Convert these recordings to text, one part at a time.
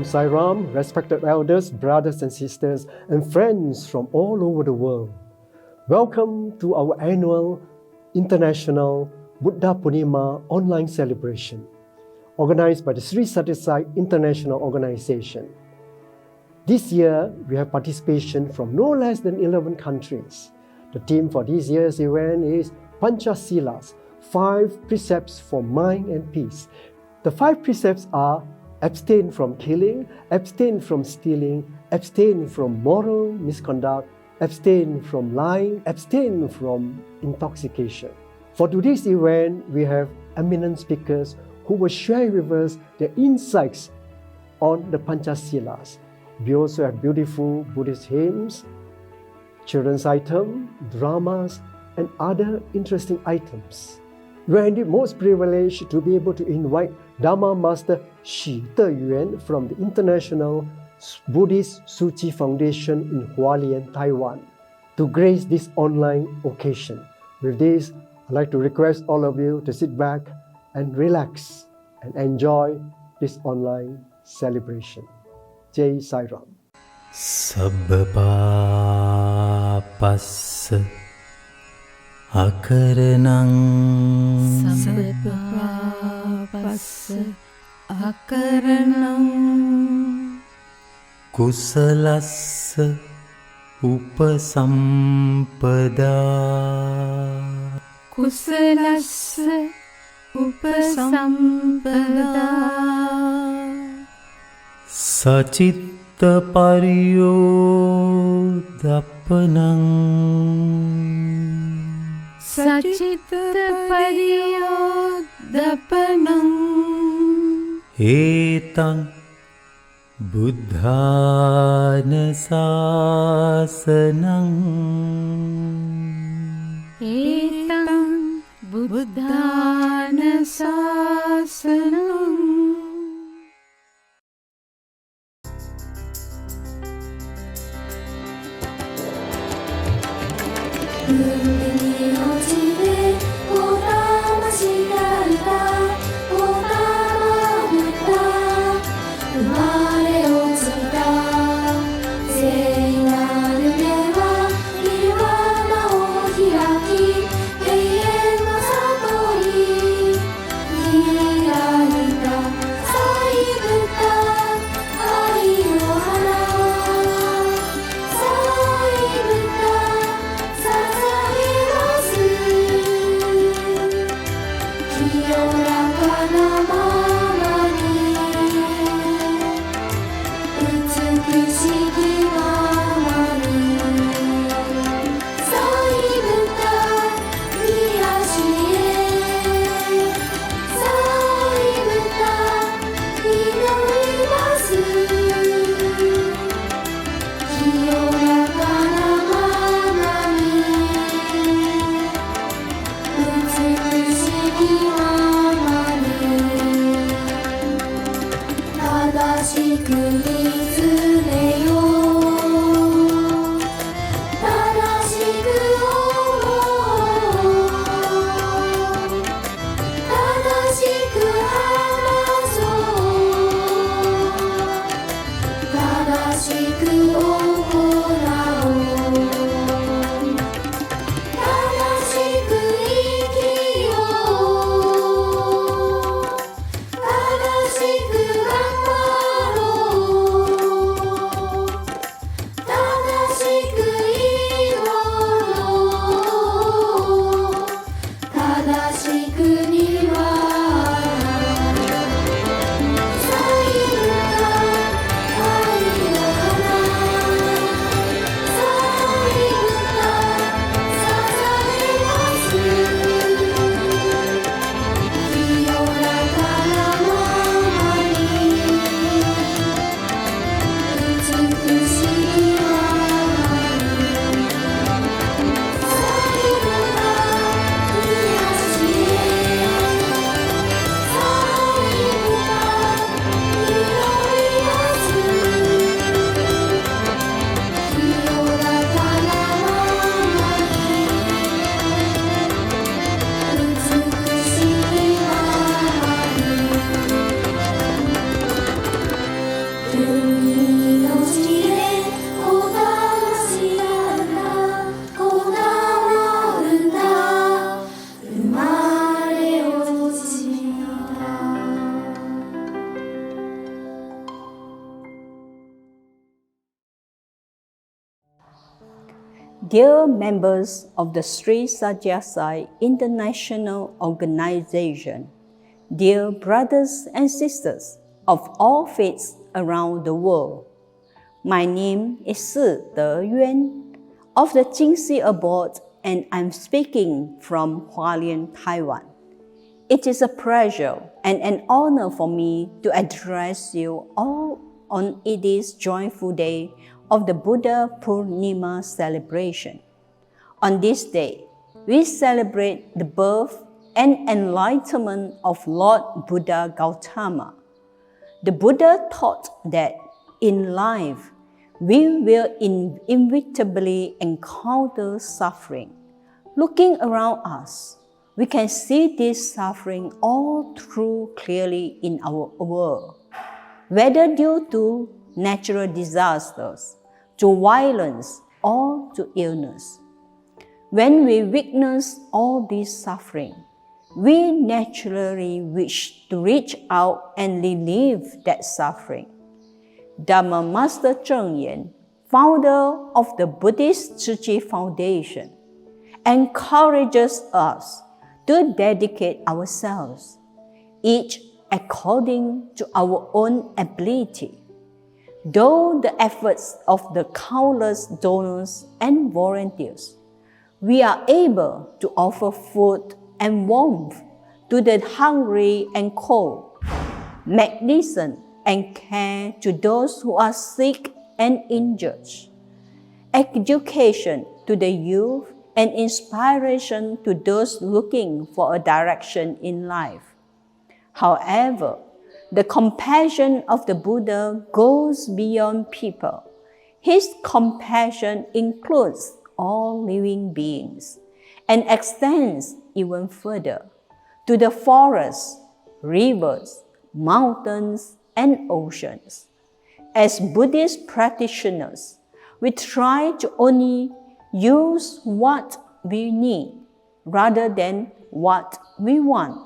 Sai Ram, respected elders, brothers and sisters, and friends from all over the world. Welcome to our annual International Buddha Poornima online celebration, organized by the Sri Sathya Sai International Organization. This year, we have participation from no less than 11 countries. The theme for this year's event is Panchasilas, 5 precepts for mind and peace. The 5 precepts are: abstain from killing, abstain from stealing, abstain from moral misconduct, abstain from lying, abstain from intoxication. For today's event, we have eminent speakers who will share with us their insights on the Panchasilas. We also have beautiful Buddhist hymns, children's items, dramas, and other interesting items. We are indeed most privileged to be able to invite Dharma Master Xi Deyuan from the International Buddhist Suu Kyi Foundation in Hualien, Taiwan, to grace this online occasion. With this, I'd like to request all of you to sit back and relax and enjoy this online celebration. Jai Sai Ram. Sabba papassa akaranang kusalassa upasampada sacitta pariyodapanang etang buddhana sasanang Dear members of the Sri Sathya Sai International Organization, dear brothers and sisters of all faiths around the world, my name is Si Deyuan of the Jingxi Abode, and I'm speaking from Hualien, Taiwan. It is a pleasure and an honor for me to address you all on this joyful day of the Buddha Poornima celebration. On this day, we celebrate the birth and enlightenment of Lord Buddha Gautama. The Buddha taught that in life, we will inevitably encounter suffering. Looking around us, we can see this suffering all through clearly in our world, whether due to natural disasters, to violence, or to illness. When we witness all this suffering, we naturally wish to reach out and relieve that suffering. Dharma Master Cheng Yen, founder of the Buddhist Tzu Chi Foundation, encourages us to dedicate ourselves, each according to our own ability. Though the efforts of the countless donors and volunteers, we are able to offer food and warmth to the hungry and cold, medicine and care to those who are sick and injured, education to the youth, and inspiration to those looking for a direction in life. However, the compassion of the Buddha goes beyond people. His compassion includes all living beings and extends even further to the forests, rivers, mountains, and oceans. As Buddhist practitioners, we try to only use what we need rather than what we want.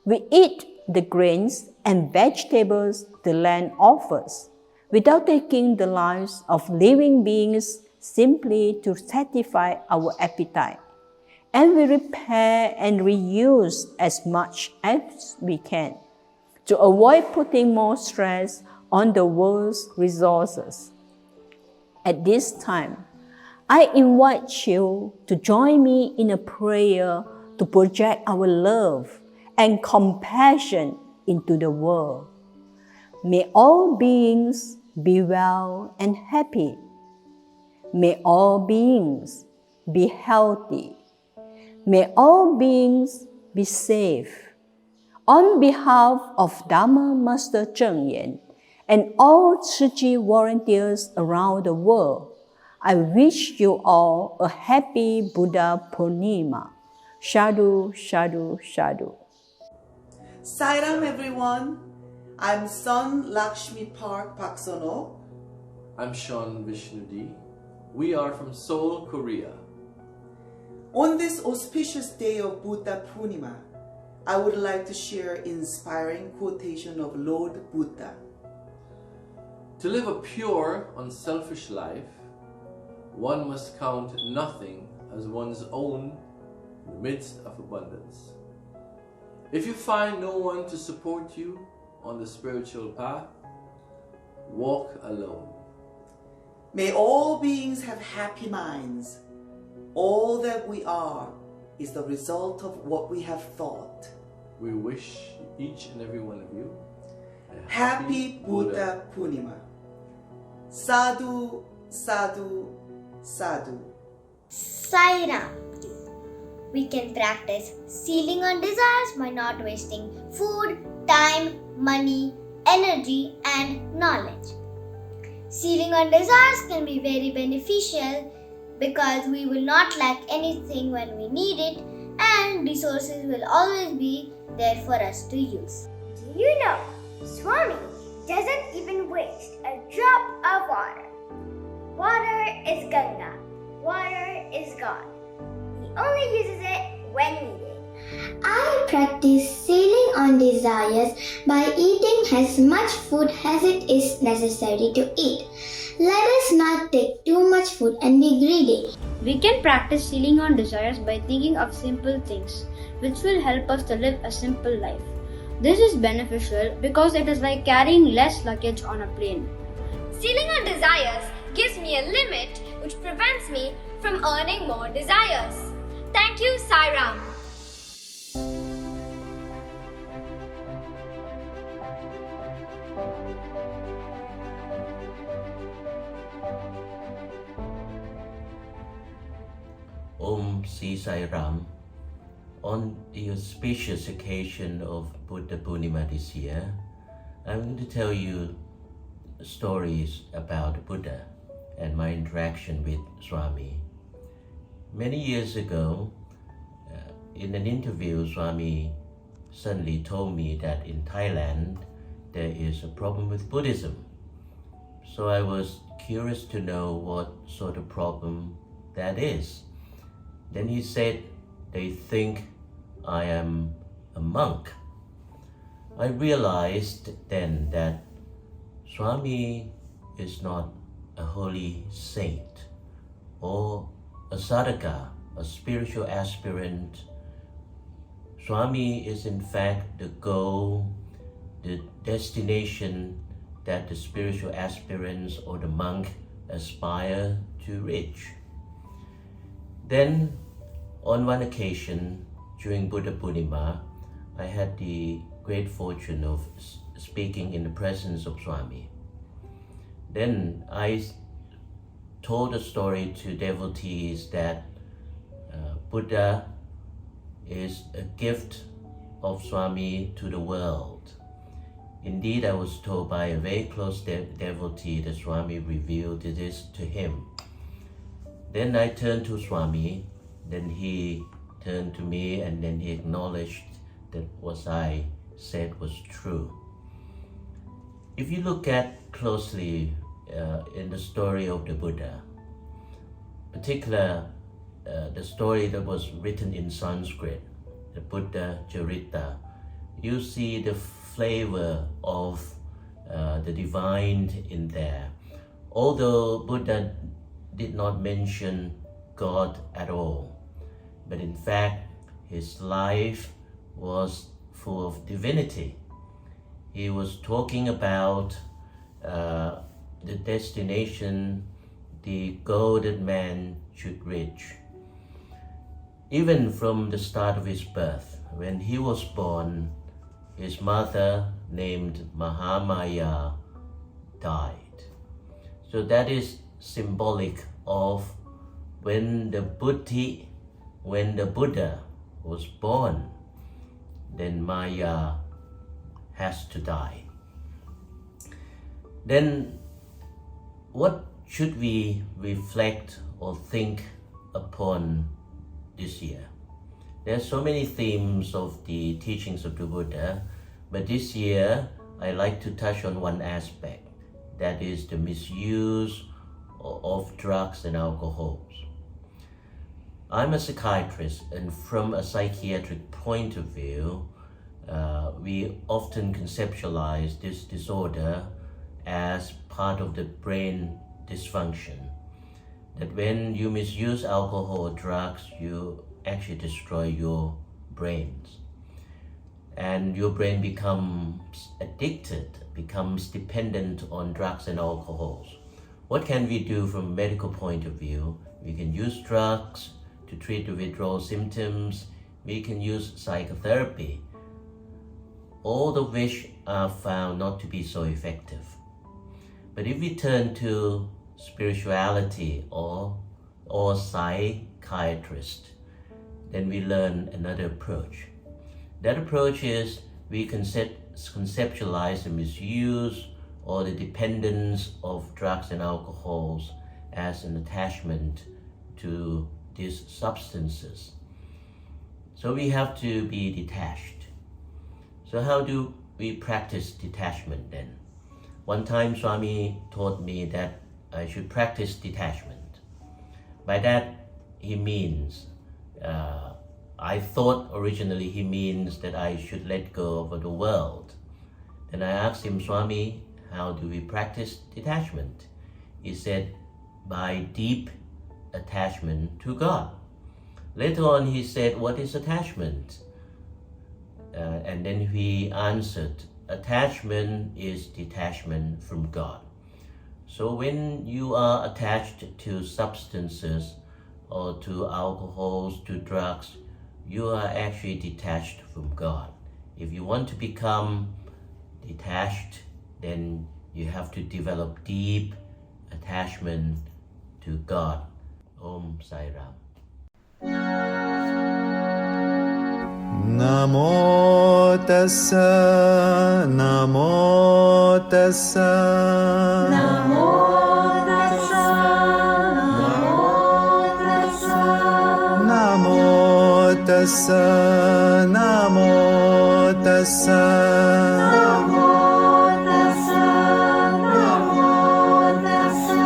We eat the grains and vegetables the land offers without taking the lives of living beings simply to satisfy our appetite. And we repair and reuse as much as we can to avoid putting more stress on the world's resources. At this time, I invite you to join me in a prayer to project our love and compassion into the world. May all beings be well and happy. May all beings be healthy. May all beings be safe. On behalf of Dharma Master Cheng Yen and all Tzu Chi volunteers around the world, I wish you all a happy Buddha Poornima. Sadhu, sadhu, sadhu. Sairam everyone, I'm Son Lakshmi Park Paksono. I'm Sean Vishnudi. We are from Seoul, Korea. On this auspicious day of Buddha Poornima, I would like to share an inspiring quotation of Lord Buddha. To live a pure, unselfish life, one must count nothing as one's own in the midst of abundance. If you find no one to support you on the spiritual path, walk alone. May all beings have happy minds. All that we are is the result of what we have thought. We wish each and every one of you a Happy Buddha Poornima. Sadhu, sadhu, sadhu. Sairam. We can practice sealing on desires by not wasting food, time, money, energy, and knowledge. Sealing on desires can be very beneficial because we will not lack anything when we need it, and resources will always be there for us to use. Do you know, Swami doesn't even waste a drop of water. Water is Ganga. Water is God. He only uses it when needed. I practice sealing on desires by eating as much food as it is necessary to eat. Let us not take too much food and be greedy. We can practice sealing on desires by thinking of simple things, which will help us to live a simple life. This is beneficial because it is like carrying less luggage on a plane. Sealing on desires gives me a limit which prevents me from earning more desires. Thank you, Sai Ram. Om Sri Sai Ram. On the auspicious occasion of Buddha Poornima this year, I'm going to tell you stories about Buddha and my interaction with Swami. Many years ago, in an interview, Swami suddenly told me that in Thailand there is a problem with Buddhism. So I was curious to know what sort of problem that is. Then he said, they think I am a monk. I realized then that Swami is not a holy saint or a sadhaka, a spiritual aspirant. Swami is in fact the goal, the destination that the spiritual aspirants or the monk aspire to reach. Then, on one occasion, during Buddha Poornima, I had the great fortune of speaking in the presence of Swami. Then I told a story to devotees that Buddha is a gift of Swami to the world. Indeed, I was told by a very close devotee that Swami revealed this to him. Then I turned to Swami, then he turned to me, and then he acknowledged that what I said was true. If you look at closely in the story of the Buddha, particular the story that was written in Sanskrit, the Buddha Charita, you see the flavor of the divine in there. Although Buddha did not mention God at all, but in fact his life was full of divinity. He was talking about the destination the goal that man should reach. Even from the start of his birth, when he was born, his mother, named Mahamaya, died. So that is symbolic of when the Buddha was born, then Maya has to die. Then what should we reflect or think upon this year? There are so many themes of the teachings of the Buddha, but this year I like to touch on one aspect, that is the misuse of drugs and alcohols. I'm a psychiatrist, and from a psychiatric point of view, we often conceptualize this disorder as part of the brain dysfunction. That when you misuse alcohol or drugs, you actually destroy your brains. And your brain becomes addicted, becomes dependent on drugs and alcohols. What can we do from a medical point of view? We can use drugs to treat the withdrawal symptoms. We can use psychotherapy, all of which are found not to be so effective. But if we turn to spirituality or psychiatrist, then we learn another approach. That approach is we conceptualize the misuse or the dependence of drugs and alcohols as an attachment to these substances. So we have to be detached. So how do we practice detachment then? One time Swami taught me that I should practice detachment. By that he means I thought originally he means that I should let go of the world. Then I asked him, Swami, how do we practice detachment? He said, by deep attachment to God. Later on he said, what is attachment? And then he answered, attachment is detachment from God. So when you are attached to substances or to alcohols, to drugs, you are actually detached from God. If you want to become detached, then you have to develop deep attachment to God. Om Sai Ram. Namo tassa, namo tassa, namo tassa, namo tassa, namo tassa, namo tassa, namo tassa,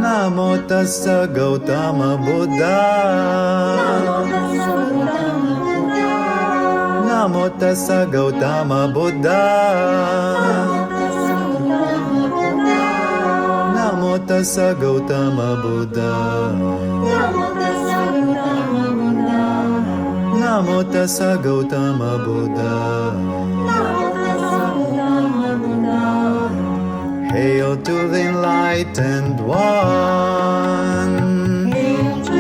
namo tassa Gautama Buddha. Namo tassa Gautama Buddha. Namo tassa Gautama Buddha. Namo tassa Gautama Buddha. Hail to the enlightened one. Hail to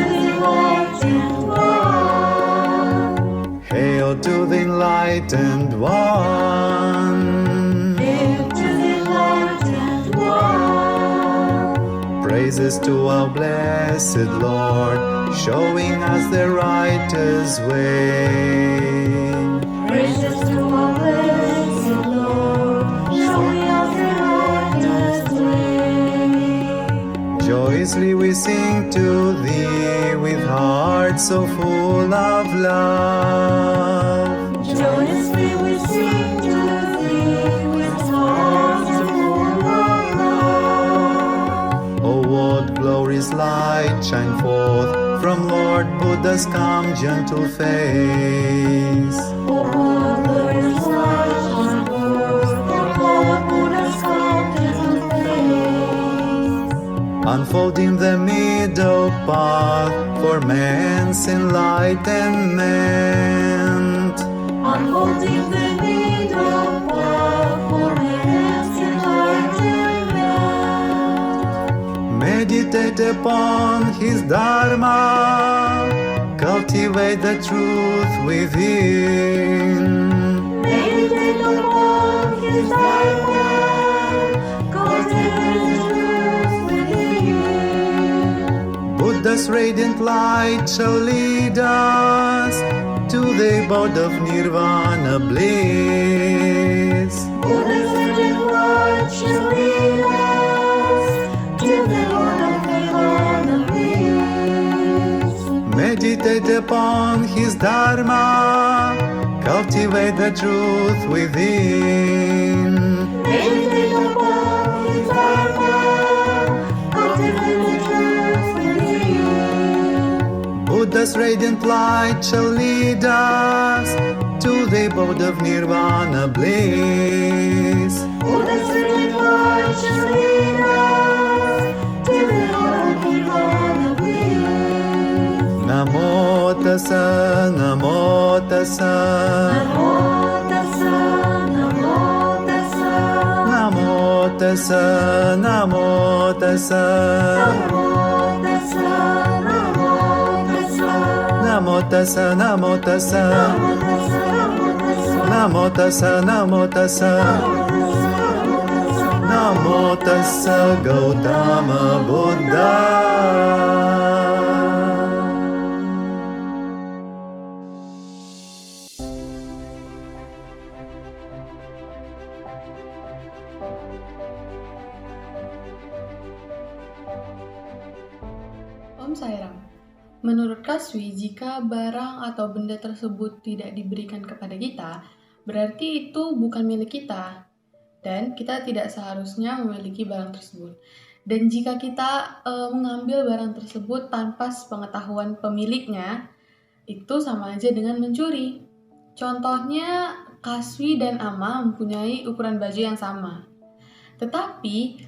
the enlightened one. Hail to the enlightened one. Praises to our blessed Lord, showing us the righteous way. Praises to our blessed Lord, showing us the righteous way. Joyously we sing to Thee with hearts so full of love. Joyously we sing to Thee with hearts so full of love. Oh, what glorious light shine forth from Lord Buddha's calm, gentle face. Oh, what glorious light shine forth from Lord Buddha's calm, gentle face. Unfolding the middle path for man's enlightenment. Unfolding the middle path for man's enlightenment. Meditate upon his Dharma, cultivate the truth within. Meditate upon his Dharma, cultivate the truth within. Buddha's radiant light shall lead us to the abode of nirvana bliss. Buddha's radiant light shall lead us to the abode of nirvana bliss. Meditate upon his Dharma, cultivate the truth within. Meditate upon his Dharma, cultivate the truth within. Buddha's radiant light shall lead us to the abode of nirvana bliss. Buddha's radiant light shall lead us to the abode of nirvana bliss. Namo tassa, namo tassa, namo tassa, namo tassa, namo tassa, namo tassa, namo tassa, namo tassa, namo tassa, namo tassa, namo tassa Gautama Buddha. Om Sai Ram. Menurut Kaswi, jika barang atau benda tersebut tidak diberikan kepada kita, berarti itu bukan milik kita, dan kita tidak seharusnya memiliki barang tersebut. Dan jika kita mengambil barang tersebut tanpa sepengetahuan pemiliknya, itu sama aja dengan mencuri. Contohnya, Kaswi dan Ama mempunyai ukuran baju yang sama. Tetapi,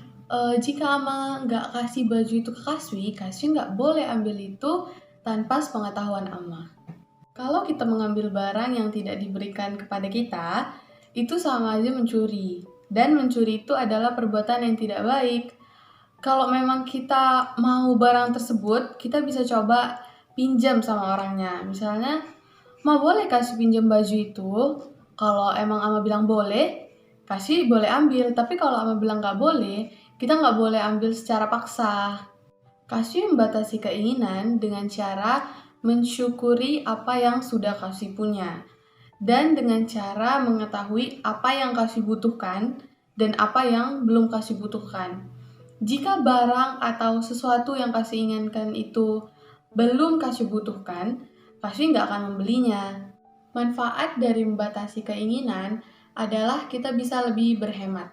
jika Ama nggak kasih baju itu ke Kaswi nggak boleh ambil itu tanpa sepengetahuan Ama. Kalau kita mengambil barang yang tidak diberikan kepada kita, itu sama aja mencuri. Dan mencuri itu adalah perbuatan yang tidak baik. Kalau memang kita mau barang tersebut, kita bisa coba pinjam sama orangnya. Misalnya, Ma boleh kasih pinjam baju itu? Kalau emang Ama bilang boleh, kasih boleh ambil. Tapi kalau Ama bilang nggak boleh, kita nggak boleh ambil secara paksa. Kasih membatasi keinginan dengan cara mensyukuri apa yang sudah Kasih punya. Dan dengan cara mengetahui apa yang Kasih butuhkan dan apa yang belum Kasih butuhkan. Jika barang atau sesuatu yang Kasih inginkan itu belum Kasih butuhkan, Kasih nggak akan membelinya. Manfaat dari membatasi keinginan adalah kita bisa lebih berhemat.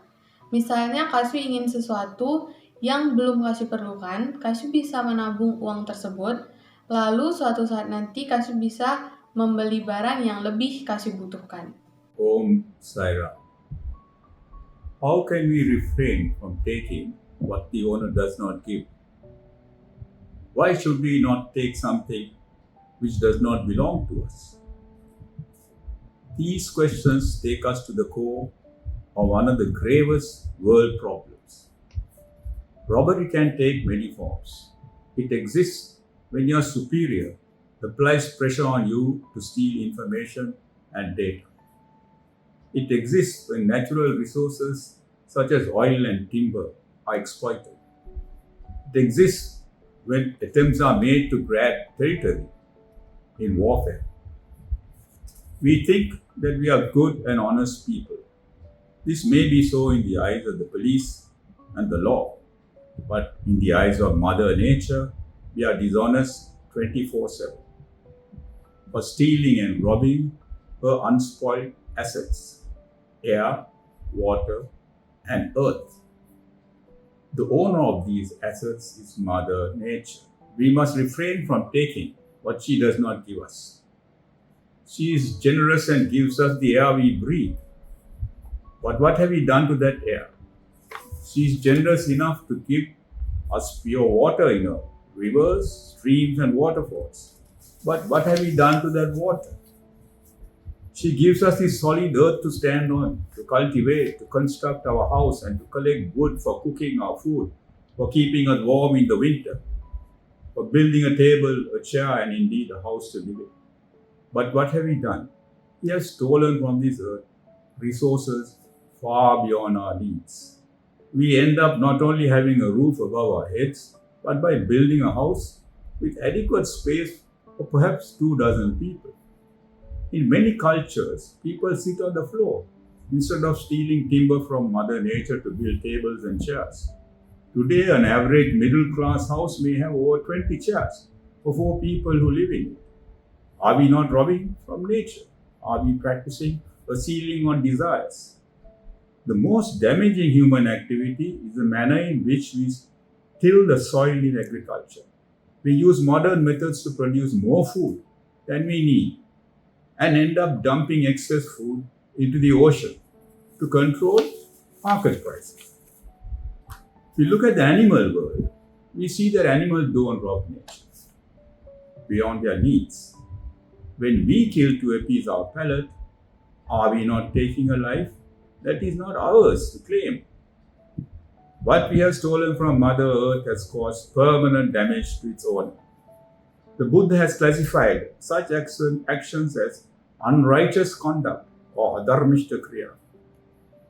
Misalnya Kasih ingin sesuatu yang belum Kasih perlukan, Kasih bisa menabung uang tersebut, lalu suatu saat nanti Kasih bisa membeli barang yang lebih Kasih butuhkan. Om Sai Ram. How can we refrain from taking what the owner does not give? Why should we not take something which does not belong to us? These questions take us to the core of one of the gravest world problems. Robbery can take many forms. It exists when your superior applies pressure on you to steal information and data. It exists when natural resources such as oil and timber are exploited. It exists when attempts are made to grab territory in warfare. We think that we are good and honest people. This may be so in the eyes of the police and the law, but in the eyes of Mother Nature, we are dishonest 24/7. For stealing and robbing her unspoiled assets, air, water, and earth. The owner of these assets is Mother Nature. We must refrain from taking what she does not give us. She is generous and gives us the air we breathe. But what have we done to that air? She is generous enough to give us pure water in her rivers, streams, and waterfalls. But what have we done to that water? She gives us the solid earth to stand on, to cultivate, to construct our house, and to collect wood for cooking our food, for keeping us warm in the winter, for building a table, a chair, and indeed a house to live in. But what have we done? We have stolen from this earth resources far beyond our needs. We end up not only having a roof above our heads, but by building a house with adequate space for perhaps 24 people. In many cultures, people sit on the floor instead of stealing timber from Mother Nature to build tables and chairs. Today, an average middle-class house may have over 20 chairs for 4 people who live in it. Are we not robbing from nature? Are we practicing a ceiling on desires? The most damaging human activity is the manner in which we till the soil in agriculture. We use modern methods to produce more food than we need and end up dumping excess food into the ocean to control market prices. If we look at the animal world, we see that animals don't rob nature beyond their needs. When we kill to appease our palate, are we not taking a life that is not ours to claim? What we have stolen from Mother Earth has caused permanent damage to its owner. The Buddha has classified such actions as unrighteous conduct or adharmishta kriya.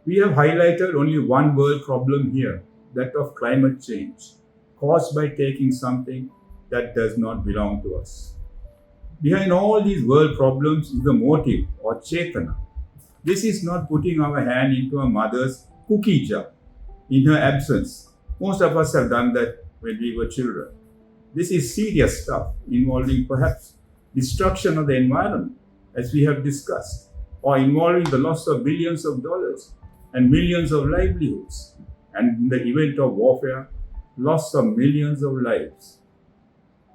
We have highlighted only one world problem here, that of climate change, caused by taking something that does not belong to us. Behind all these world problems is the motive or chetana. This is not putting our hand into a mother's cookie jar in her absence. Most of us have done that when we were children. This is serious stuff involving perhaps destruction of the environment, as we have discussed, or involving the loss of billions of dollars and millions of livelihoods, and in the event of warfare, loss of millions of lives.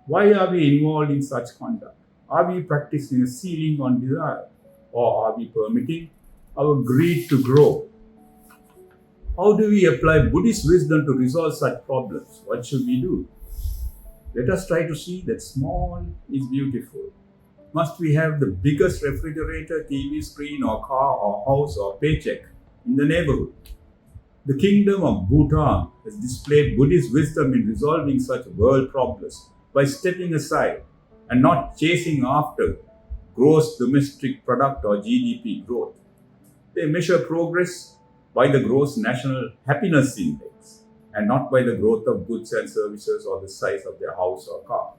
Why are we involved in such conduct? Are we practicing a ceiling on desire? Or are we permitting our greed to grow? How do we apply Buddhist wisdom to resolve such problems? What should we do? Let us try to see that small is beautiful. Must we have the biggest refrigerator, TV screen, or car, or house, or paycheck in the neighborhood? The kingdom of Bhutan has displayed Buddhist wisdom in resolving such world problems by stepping aside and not chasing after gross domestic product or GDP growth. They measure progress by the gross national happiness index and not by the growth of goods and services or the size of their house or car.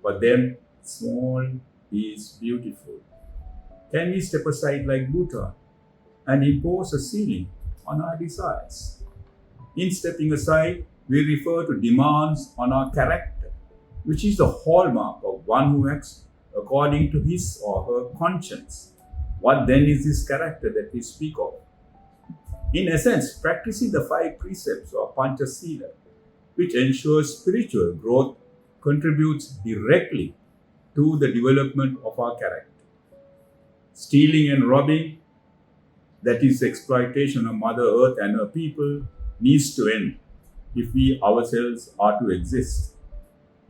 For them, small is beautiful. Can we step aside like Bhutan and impose a ceiling on our desires? In stepping aside, we refer to demands on our character, which is the hallmark of one who acts according to his or her conscience. What then is this character that we speak of? In essence, practicing the 5 precepts or Panchasila, which ensures spiritual growth, contributes directly to the development of our character. Stealing and robbing, that is exploitation of Mother Earth and her people, needs to end if we ourselves are to exist.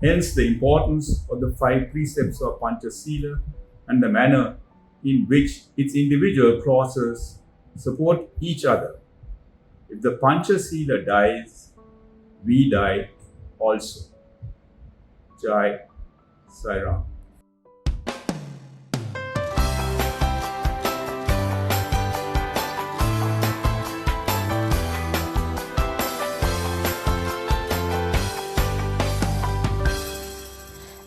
Hence the importance of the 5 precepts of Panchasila and the manner in which its individual clauses support each other. If the Panchasila dies, we die also. Jai Sai Ram.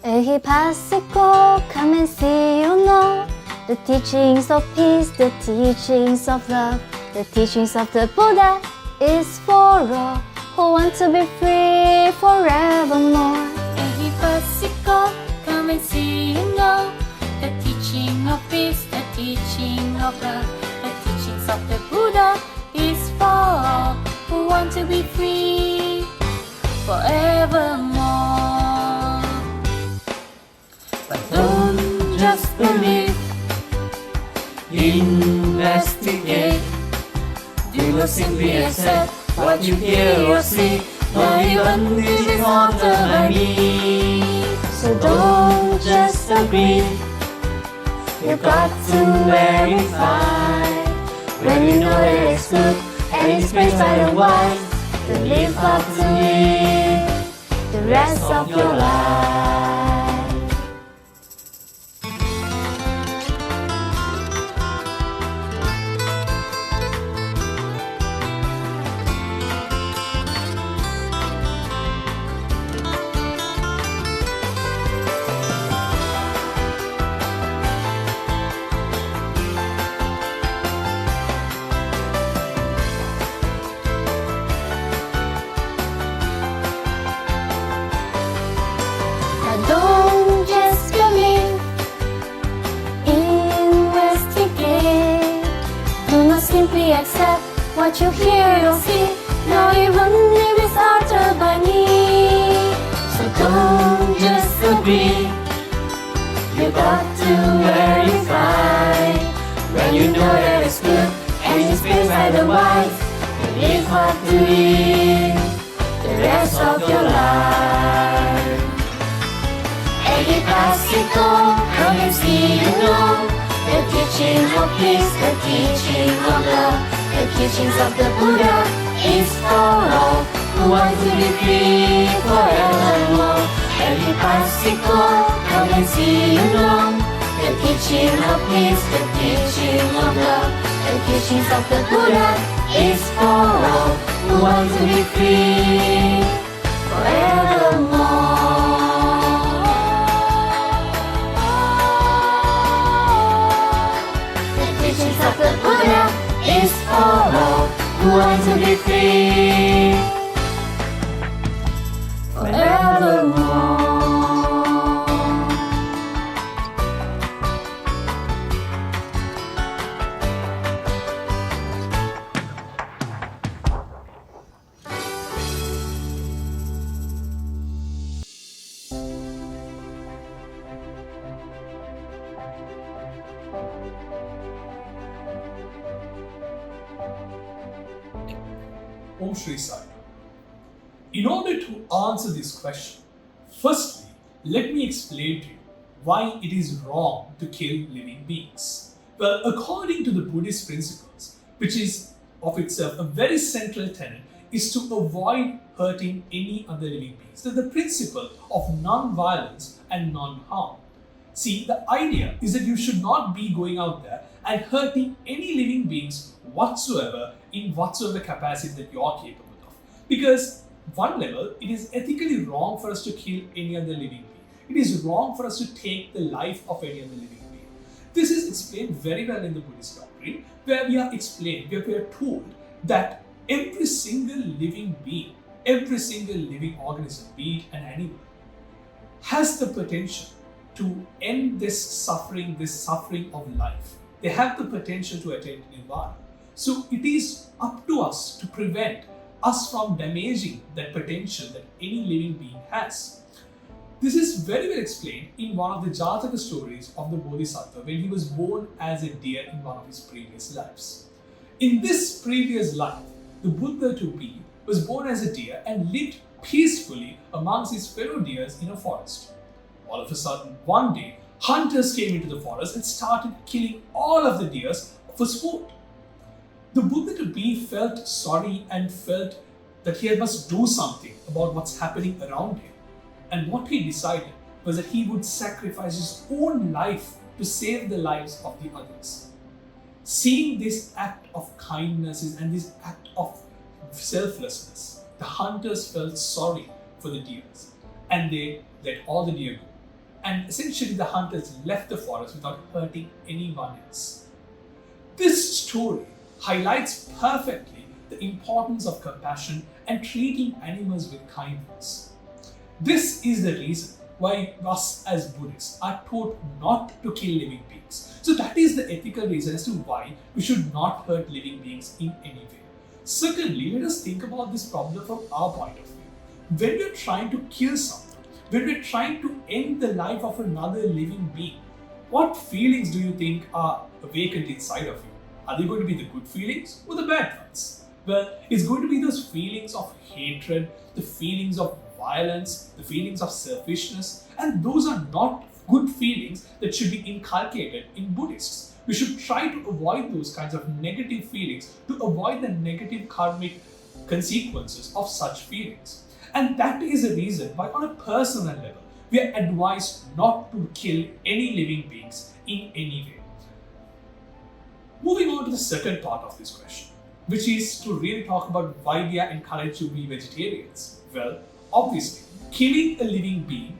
Ehipassiko, come and see, you know, the teachings of peace, the teachings of love, the teachings of the Buddha is for all who want to be free forevermore. Ehipassiko, come and see, you know, the teaching of peace, the teaching of love, the teachings of the Buddha is for all who want to be free forevermore. But don't just believe, investigate. Do not simply accept what you hear or see, not even if it's altered by me. So don't just agree, you got to verify. When you know that it's good and it's praised by the wise, then live up to it the rest of your life. Don't just believe, investigate. Do not simply accept what you hear or see, not even if it's altered by me. So don't just agree, you got to verify. When you know that it's good and it's praised by the wise, then live hard to it the rest of your life. Ehipassiko, come and see, you know, the teaching of peace, the teaching of love, the teachings of the Buddha is for all who want to be free forevermore. Ehipassiko, come and see, you know, the teaching of peace, the teaching of love, the teachings of the Buddha is for all who want to be free forevermore. Of the Buddha is for all who want to be free forevermore. Om Shri Sai. In order to answer this question, firstly, let me explain to you why it is wrong to kill living beings. Well, according to the Buddhist principles, which is of itself a very central tenet, is to avoid hurting any other living beings. So the principle of non-violence and non-harm. See, the idea is that you should not be going out there and hurting any living beings whatsoever in whatsoever capacity that you are capable of. Because one level, it is ethically wrong for us to kill any other living being. It is wrong for us to take the life of any other living being. This is explained very well in the Buddhist doctrine, where we are told that every single living being, every single living organism, be it an animal, has the potential to end this suffering of life. They have the potential to attain nirvana. So it is up to us to prevent us from damaging that potential that any living being has. This is very well explained in one of the Jataka stories of the Bodhisattva when he was born as a deer in one of his previous lives. In this previous life, the Buddha to be was born as a deer and lived peacefully amongst his fellow deers in a forest. All of a sudden, one day, hunters came into the forest and started killing all of the deers for sport. The Buddha to be felt sorry and felt that he must do something about what's happening around him. And what he decided was that he would sacrifice his own life to save the lives of the others. Seeing this act of kindness and this act of selflessness, the hunters felt sorry for the deers and they let all the deer go. And essentially the hunters left the forest without hurting anyone else. This story highlights perfectly the importance of compassion and treating animals with kindness. This is the reason why us as Buddhists are taught not to kill living beings. So that is the ethical reason as to why we should not hurt living beings in any way. Secondly, let us think about this problem from our point of view. When we are trying to kill someone, when we are trying to end the life of another living being, what feelings do you think are awakened inside of you? Are they going to be the good feelings or the bad ones? Well, it's going to be those feelings of hatred, the feelings of violence, the feelings of selfishness, and those are not good feelings that should be inculcated in Buddhists. We should try to avoid those kinds of negative feelings to avoid the negative karmic consequences of such feelings. And that is the reason why on a personal level, we are advised not to kill any living beings in any way. Moving on to the second part of this question, which is to really talk about why we are encouraged to be vegetarians. Well, obviously, killing a living being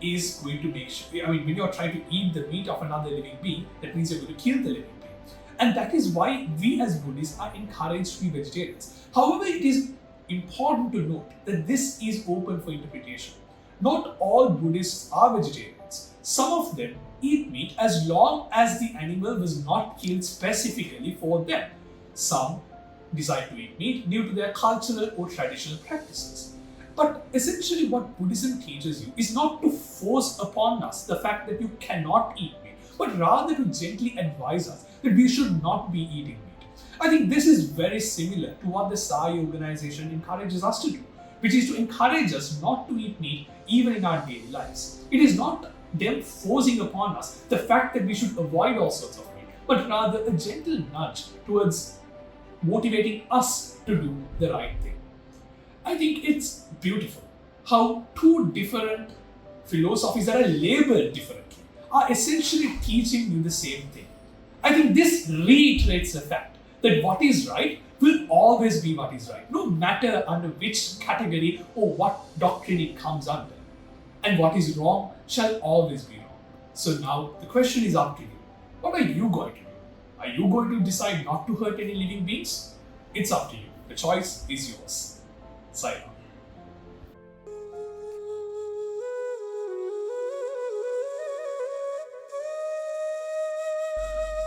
is going to make sure, when you're trying to eat the meat of another living being, that means you're going to kill the living being. And that is why we as Buddhists are encouraged to be vegetarians. However, it is important to note that this is open for interpretation. Not all Buddhists are vegetarians. Some of them eat meat as long as the animal was not killed specifically for them. Some decide to eat meat due to their cultural or traditional practices. But essentially what Buddhism teaches you is not to force upon us the fact that you cannot eat meat, but rather to gently advise us that we should not be eating meat. I think this is very similar to what the Sai organization encourages us to do, which is to encourage us not to eat meat even in our daily lives. It is not them forcing upon us the fact that we should avoid all sorts of meat, but rather a gentle nudge towards motivating us to do the right thing. I think it's beautiful how two different philosophies that are labeled differently are essentially teaching you the same thing. I think this reiterates the fact that what is right will always be what is right, no matter under which category or what doctrine it comes under. And what is wrong shall always be wrong. So now the question is up to you. What are you going to do? Are you going to decide not to hurt any living beings? It's up to you. The choice is yours. Sayonara.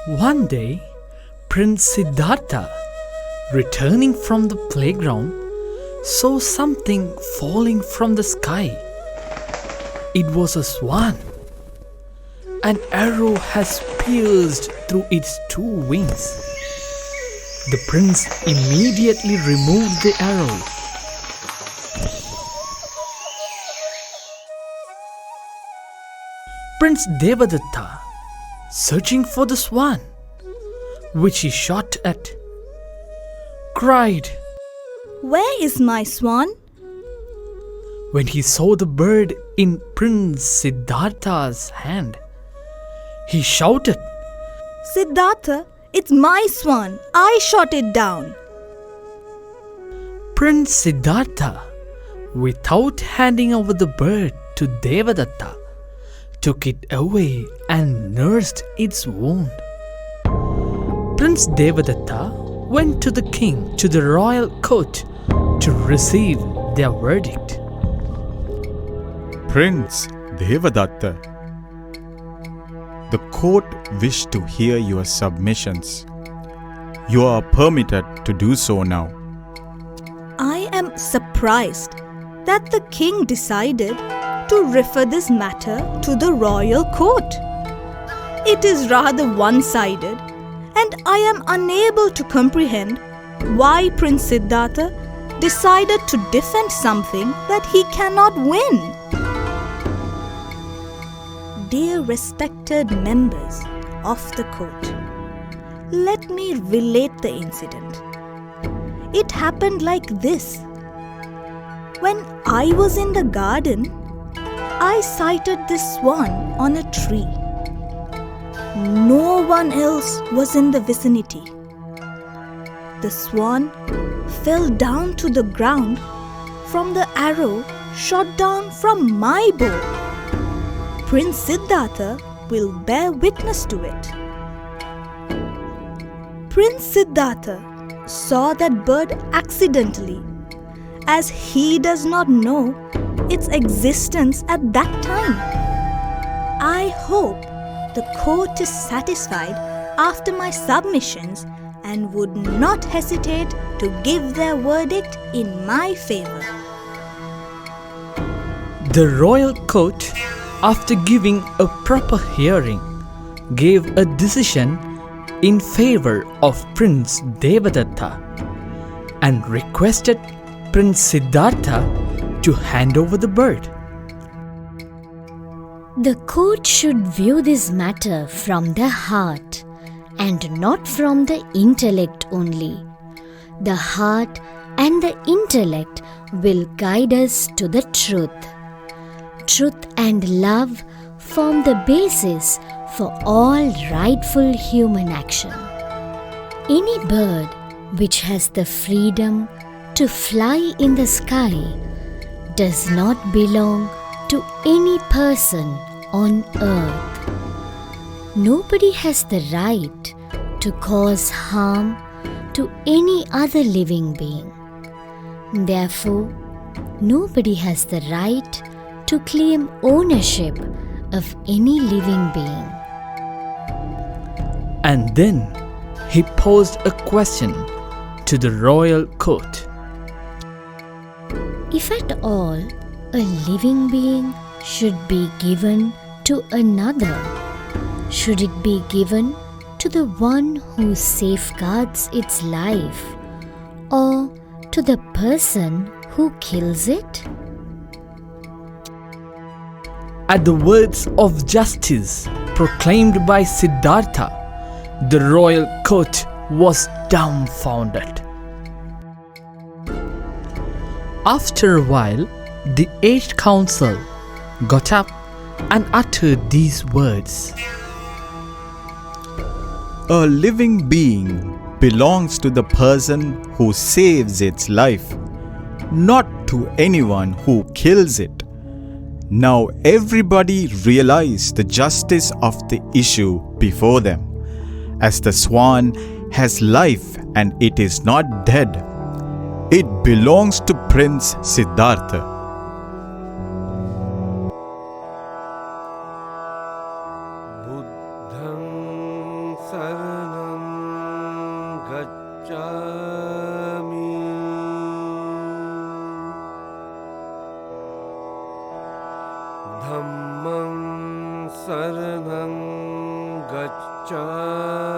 One day, Prince Siddhartha, returning from the playground, saw something falling from the sky. It was a swan. An arrow has pierced through its two wings. The prince immediately removed the arrow. Prince Devadatta, searching for the swan, which he shot at, cried, "Where is my swan?" When he saw the bird in Prince Siddhartha's hand, he shouted, "Siddhartha, it's my swan. I shot it down." Prince Siddhartha, without handing over the bird to Devadatta, took it away and nursed its wound. Prince Devadatta went to the king to the royal court to receive their verdict. Prince Devadatta, the court wish to hear your submissions. You are permitted to do so now. I am surprised that the king decided to refer this matter to the royal court. It is rather one-sided, and I am unable to comprehend why Prince Siddhartha decided to defend something that he cannot win. Dear respected members of the court, let me relate the incident. It happened like this. When I was in the garden, I sighted this swan on a tree. No one else was in the vicinity. The swan fell down to the ground from the arrow shot down from my bow. Prince Siddhartha will bear witness to it. Prince Siddhartha saw that bird accidentally, as he does not know its existence at that time. I hope the court is satisfied after my submissions and would not hesitate to give their verdict in my favor. The royal court, after giving a proper hearing, gave a decision in favor of Prince Devadatta and requested Prince Siddhartha to hand over the bird. The court should view this matter from the heart and not from the intellect only. The heart and the intellect will guide us to the truth. Truth and love form the basis for all rightful human action. Any bird which has the freedom to fly in the sky does not belong to any person on earth. Nobody has the right to cause harm to any other living being. Therefore, nobody has the right to claim ownership of any living being. And then he posed a question to the royal court. If at all a living being should be given to another, should it be given to the one who safeguards its life, or to the person who kills it? At the words of justice proclaimed by Siddhartha, the royal court was dumbfounded. After a while, the aged council got up and uttered these words. A living being belongs to the person who saves its life, not to anyone who kills it. Now everybody realize the justice of the issue before them. As the swan has life and it is not dead, it belongs to Prince Siddhartha. Buddhang saranam gacchami. Dhammang saranam gacchami.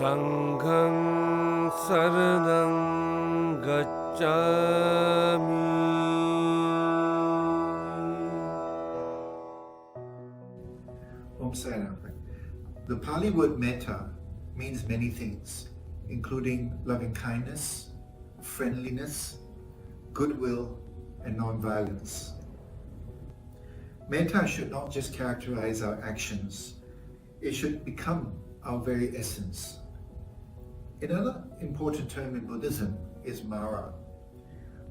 Sangham Saranam Gacchami. Om Sai Ram. The Pali word metta means many things, including loving kindness, friendliness, goodwill, and non-violence. Metta should not just characterize our actions, it should become our very essence. Another important term in Buddhism is Mara,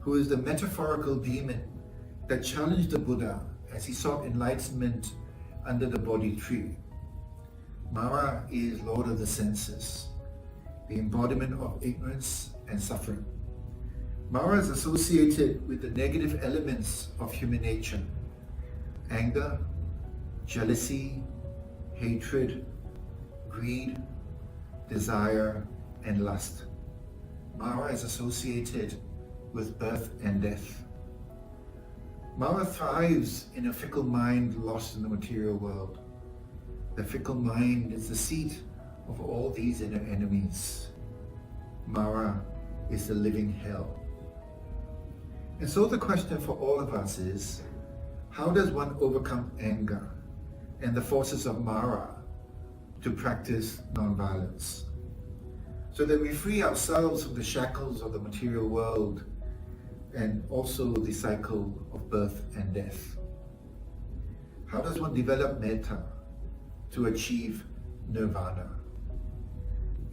who is the metaphorical demon that challenged the Buddha as he sought enlightenment under the Bodhi tree. Mara is Lord of the senses, the embodiment of ignorance and suffering. Mara is associated with the negative elements of human nature: anger, jealousy, hatred, greed, desire, and lust. Mara is associated with birth and death. Mara thrives in a fickle mind lost in the material world. The fickle mind is the seat of all these inner enemies. Mara is the living hell. And so the question for all of us is, how does one overcome anger and the forces of Mara to practice non-violence, so that we free ourselves from the shackles of the material world and also the cycle of birth and death? How does one develop metta to achieve nirvana?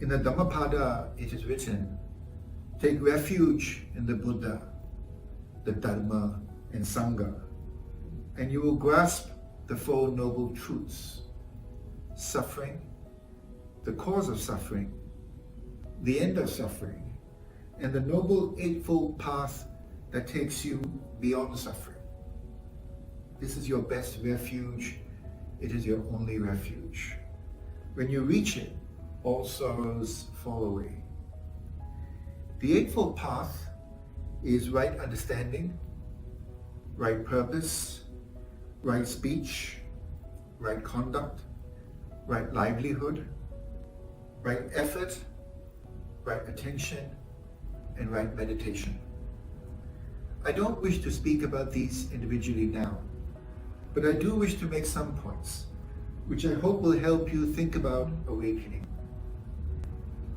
In the Dhammapada it is written, take refuge in the Buddha, the Dharma and Sangha, and you will grasp the Four Noble Truths: suffering, the cause of suffering, the end of suffering, and the Noble Eightfold Path that takes you beyond suffering. This is your best refuge. It is your only refuge. When you reach it, all sorrows fall away. The Eightfold Path is right understanding, right purpose, right speech, right conduct, right livelihood, right effort, right attention, and right meditation. I don't wish to speak about these individually now, but I do wish to make some points, which I hope will help you think about awakening.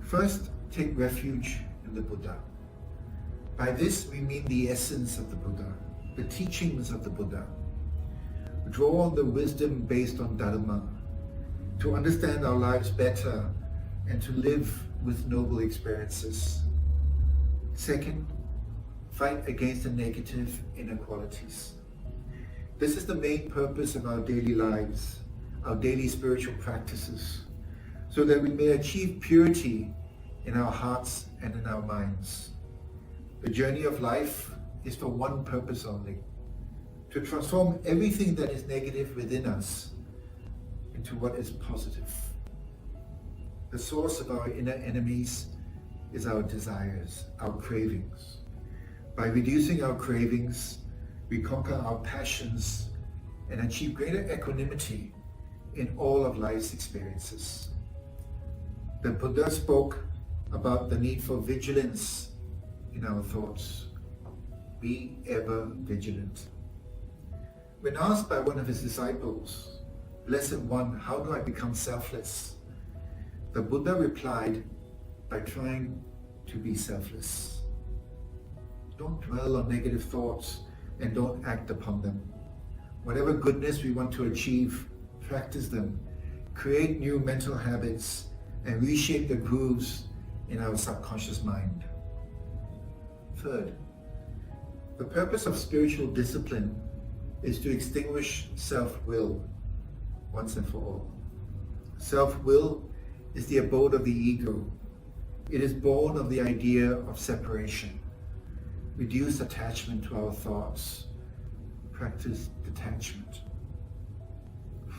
First, take refuge in the Buddha. By this we mean the essence of the Buddha, the teachings of the Buddha. Draw on the wisdom based on Dharma to understand our lives better and to live with noble experiences. Second, fight against the negative inequalities. This is the main purpose of our daily lives, our daily spiritual practices, so that we may achieve purity in our hearts and in our minds. The journey of life is for one purpose only: to transform everything that is negative within us into what is positive. The source of our inner enemies is our desires, our cravings. By reducing our cravings, we conquer our passions and achieve greater equanimity in all of life's experiences. The Buddha spoke about the need for vigilance in our thoughts. Be ever vigilant. When asked by one of his disciples, "Blessed One, how do I become selfless?" the Buddha replied, by trying to be selfless. Don't dwell on negative thoughts and don't act upon them. Whatever goodness we want to achieve, practice them, create new mental habits, and reshape the grooves in our subconscious mind. Third, the purpose of spiritual discipline is to extinguish self-will once and for all. Self-will is the abode of the ego. It is born of the idea of separation. Reduce attachment to our thoughts. Practice detachment.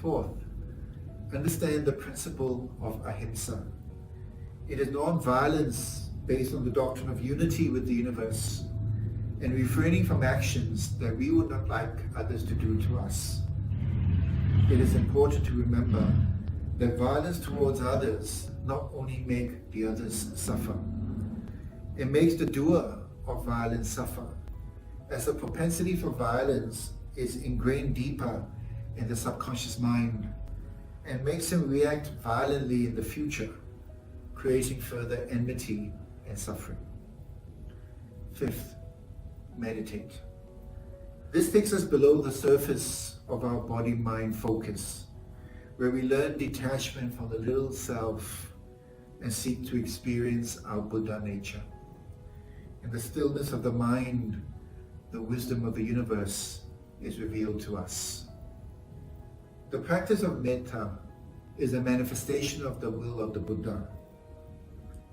Fourth, understand the principle of ahimsa. It is non-violence based on the doctrine of unity with the universe and refraining from actions that we would not like others to do to us. It is important to remember that violence towards others not only make the others suffer, it makes the doer of violence suffer, as the propensity for violence is ingrained deeper in the subconscious mind and makes him react violently in the future, creating further enmity and suffering. Fifth, meditate. This takes us below the surface of our body-mind focus, where we learn detachment from the little self and seek to experience our Buddha nature. In the stillness of the mind, the wisdom of the universe is revealed to us. The practice of metta is a manifestation of the will of the Buddha.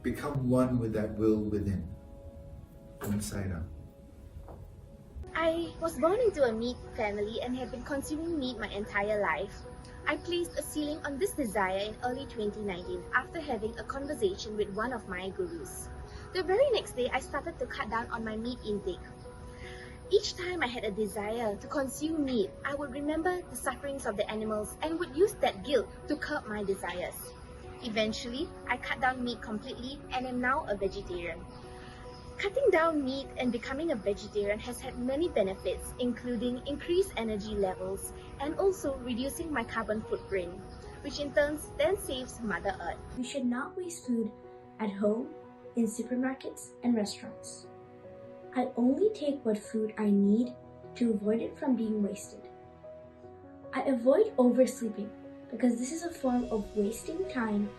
Become one with that will within. Om Sai Ram. I was born into a meat family and have been consuming meat my entire life. I placed a ceiling on this desire in early 2019 after having a conversation with one of my gurus. The very next day, I started to cut down on my meat intake. Each time I had a desire to consume meat, I would remember the sufferings of the animals and would use that guilt to curb my desires. Eventually, I cut down meat completely and am now a vegetarian. Cutting down meat and becoming a vegetarian has had many benefits, including increased energy levels and also reducing my carbon footprint, which in turn then saves Mother Earth. We should not waste food at home, in supermarkets and restaurants. I only take what food I need to avoid it from being wasted. I avoid oversleeping because this is a form of wasting time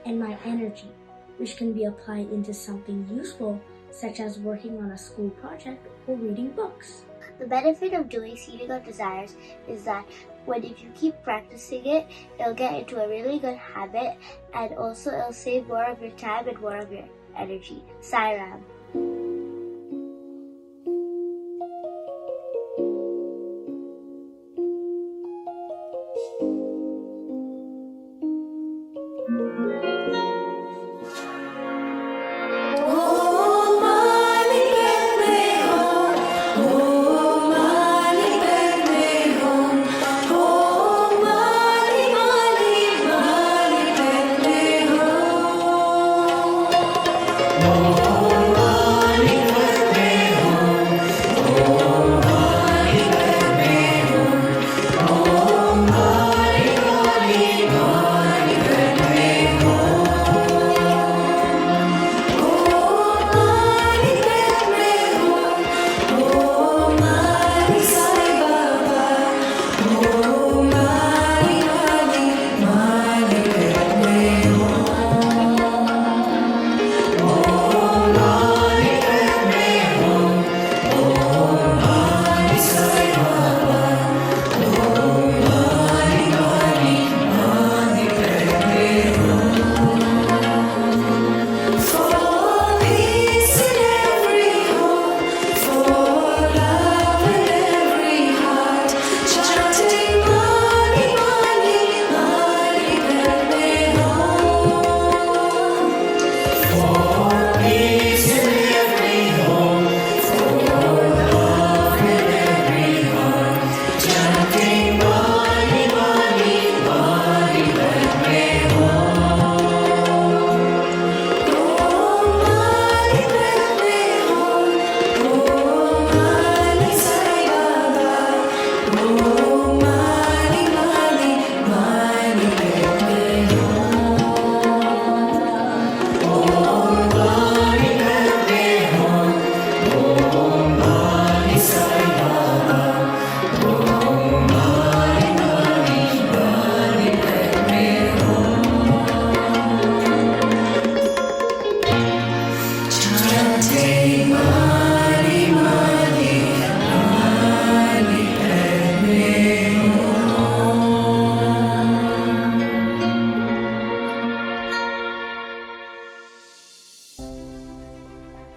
and my energy, which can be applied into something useful, such as working on a school project or reading books. The benefit of doing sealing of desires is that if you keep practicing it, it'll get into a really good habit, and also it'll save more of your time and more of your energy. Sai Ram.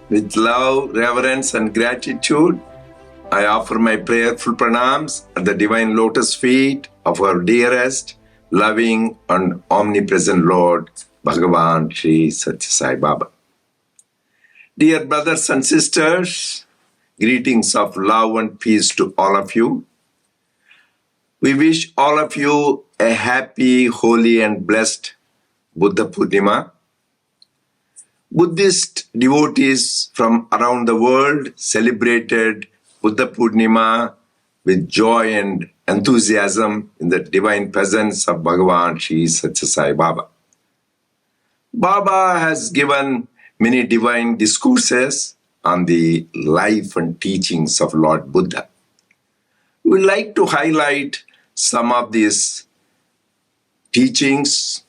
With love, reverence, and gratitude, I offer my prayerful pranams at the divine lotus feet of our dearest, loving, and omnipresent Lord, Bhagawan Sri Sathya Sai Baba. Dear brothers and sisters, greetings of love and peace to all of you. We wish all of you a happy, holy, and blessed Buddha Poornima. Buddhist devotees from around the world celebrated Buddha Poornima with joy and enthusiasm in the divine presence of Bhagawan Sri Sathya Sai Baba. Baba has given many divine discourses on the life and teachings of Lord Buddha. We would like to highlight some of these teachings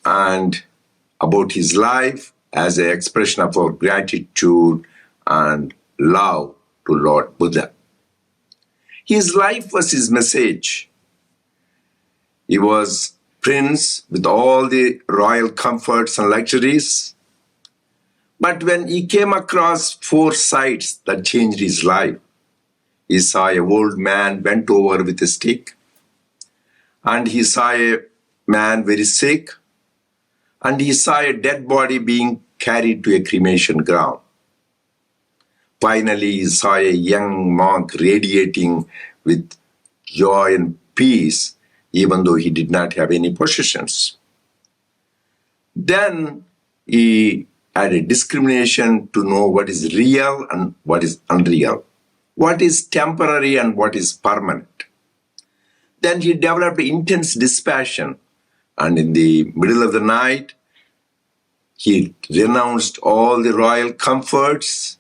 and about his life as an expression of our gratitude and love to Lord Buddha. His life was his message. He was prince with all the royal comforts and luxuries. But when he came across 4 sights that changed his life, he saw an old man bent over with a stick, and he saw a man very sick, and he saw a dead body being carried to a cremation ground. Finally, he saw a young monk radiating with joy and peace, even though he did not have any possessions. Then he had a discrimination to know what is real and what is unreal, what is temporary and what is permanent. Then he developed intense dispassion, and in the middle of the night, he renounced all the royal comforts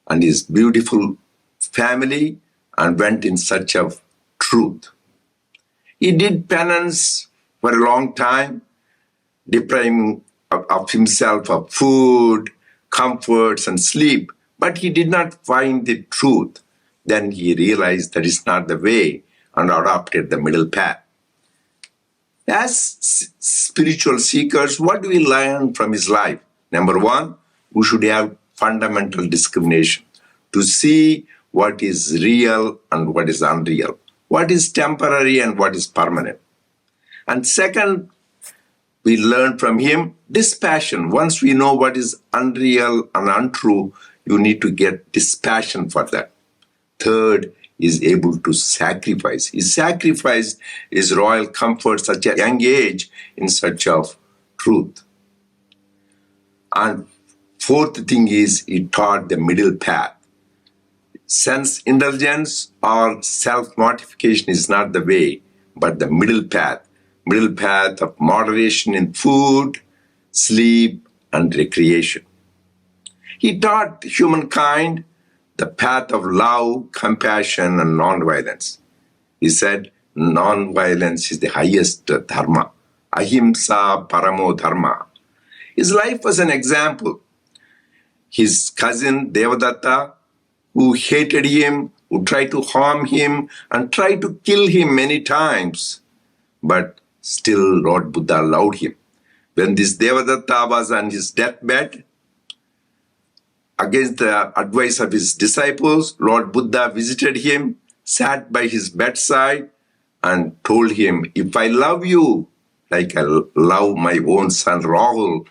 and his beautiful family and went in search of truth. He did penance for a long time, depriving of himself of food, comforts, and sleep, but he did not find the truth. Then he realized that is not the way and adopted the middle path. As spiritual seekers, what do we learn from his life? Number 1, we should have fundamental discrimination to see what is real and what is unreal, what is temporary and what is permanent. And second, we learn from him dispassion. Once we know what is unreal and untrue, you need to get dispassion for that. Third, is able to sacrifice. He sacrificed his royal comforts at a young age in search of truth. And fourth thing is he taught the middle path. Sense indulgence or self-mortification is not the way, but the middle path of moderation in food, sleep, and recreation. He taught humankind the path of love, compassion, and non-violence. He said, non-violence is the highest dharma. Ahimsa paramo dharma. His life was an example. His cousin Devadatta, who hated him, who tried to harm him, and tried to kill him many times, but still Lord Buddha loved him. When this Devadatta was on his deathbed, against the advice of his disciples, Lord Buddha visited him, sat by his bedside, and told him, if I love you like I love my own son Rahul,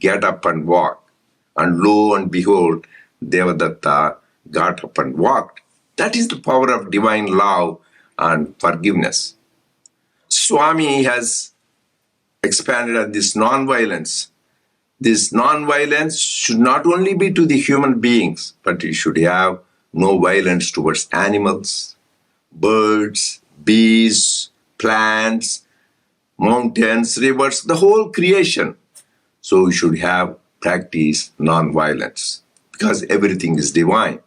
get up and walk. And lo and behold, Devadatta got up and walked. That is the power of divine love and forgiveness. Swami has expanded on this non-violence. This non-violence should not only be to the human beings, but you should have no violence towards animals, birds, bees, plants, mountains, rivers, the whole creation. So we should have practice non-violence because everything is divine.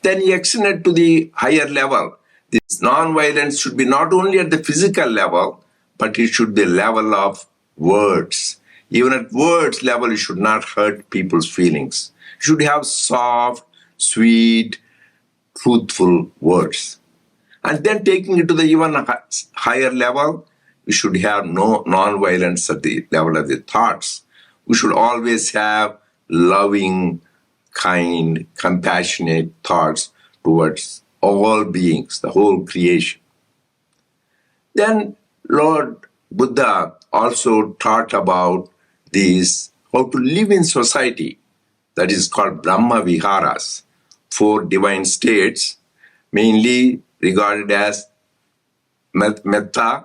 Then he extended to the higher level. This non-violence should be not only at the physical level, but it should be the level of words. Even at words level, you should not hurt people's feelings. You should have soft, sweet, truthful words. And then taking it to the even higher level, we should have no non-violence at the level of the thoughts. We should always have loving, kind, compassionate thoughts towards all beings, the whole creation. Then Lord Buddha also taught about how to live in society. That is called Brahma Viharas, 4 divine states, mainly regarded as Metta,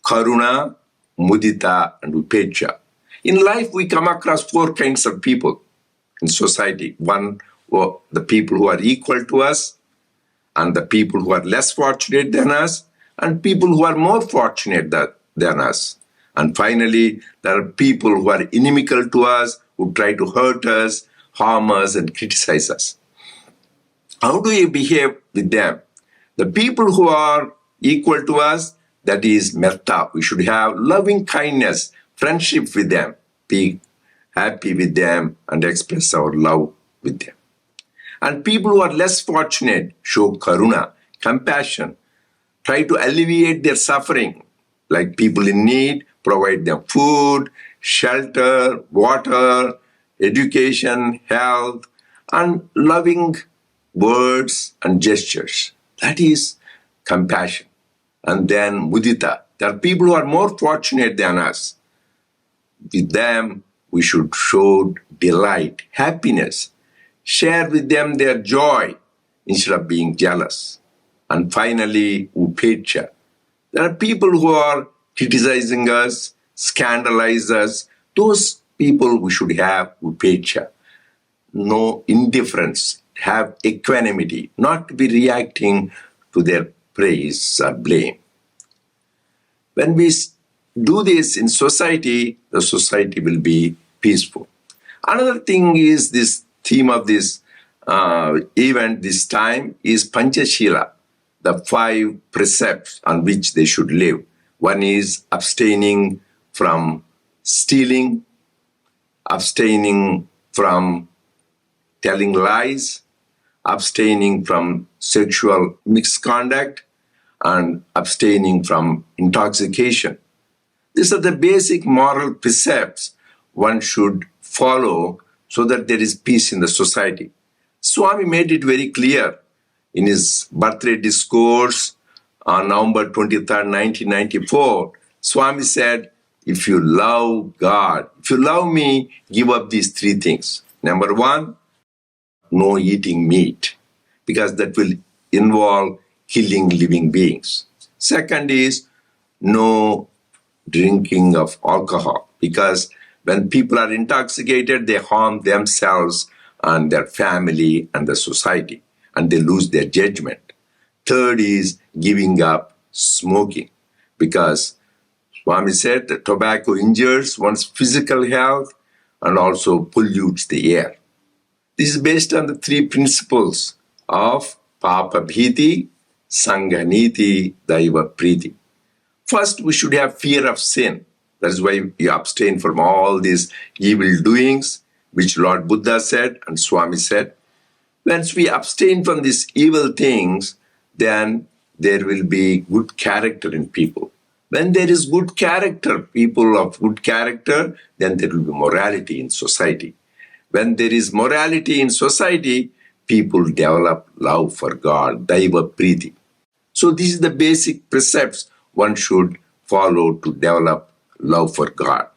Karuna, Mudita, and Upecha. In life, we come across four kinds of people in society. One, the people who are equal to us, and the people who are less fortunate than us, and people who are more fortunate than us. And finally, there are people who are inimical to us, who try to hurt us, harm us, and criticize us. How do we behave with them? The people who are equal to us, that is metta. We should have loving kindness, friendship with them, be happy with them, and express our love with them. And people who are less fortunate show karuna, compassion, try to alleviate their suffering, like people in need, provide them food, shelter, water, education, health, and loving words and gestures. That is compassion. And then mudita. There are people who are more fortunate than us. With them, we should show delight, happiness, share with them their joy instead of being jealous. And finally, upecha. There are people who are criticizing us, scandalize us. Those people we should have upecha. No indifference, have equanimity, not to be reacting to their praise or blame. When we do this in society, the society will be peaceful. Another thing is this theme of this event this time is Panchashila, the 5 precepts on which they should live. One is abstaining from stealing, abstaining from telling lies, abstaining from sexual misconduct, and abstaining from intoxication. These are the basic moral precepts one should follow so that there is peace in the society. Swami made it very clear in his birthday discourse on November 23rd, 1994. Swami said, if you love God, if you love me, give up these 3 things. Number 1, no eating meat, because that will involve killing living beings. Second is no drinking of alcohol, because when people are intoxicated, they harm themselves and their family and the society, and they lose their judgment. Third is giving up smoking, because Swami said that tobacco injures one's physical health and also pollutes the air. This is based on the 3 principles of Papa Bhiti, Sangha Niti, Daiva Priti. First, we should have fear of sin. That is why we abstain from all these evil doings, which Lord Buddha said and Swami said. Once we abstain from these evil things, then there will be good character in people. When there is good character, people of good character, then there will be morality in society. When there is morality in society, people develop love for God, Daiva Priti. So these are the basic precepts one should follow to develop love for God.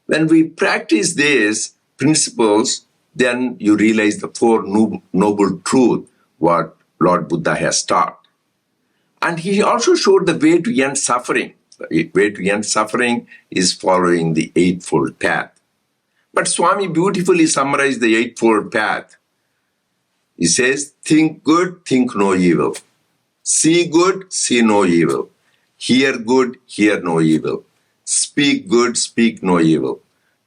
When we practice these principles, then you realize the 4 noble truths what Lord Buddha has taught. And he also showed the way to end suffering. The way to end suffering is following the Eightfold Path. But Swami beautifully summarized the Eightfold Path. He says, think good, think no evil. See good, see no evil. Hear good, hear no evil. Speak good, speak no evil.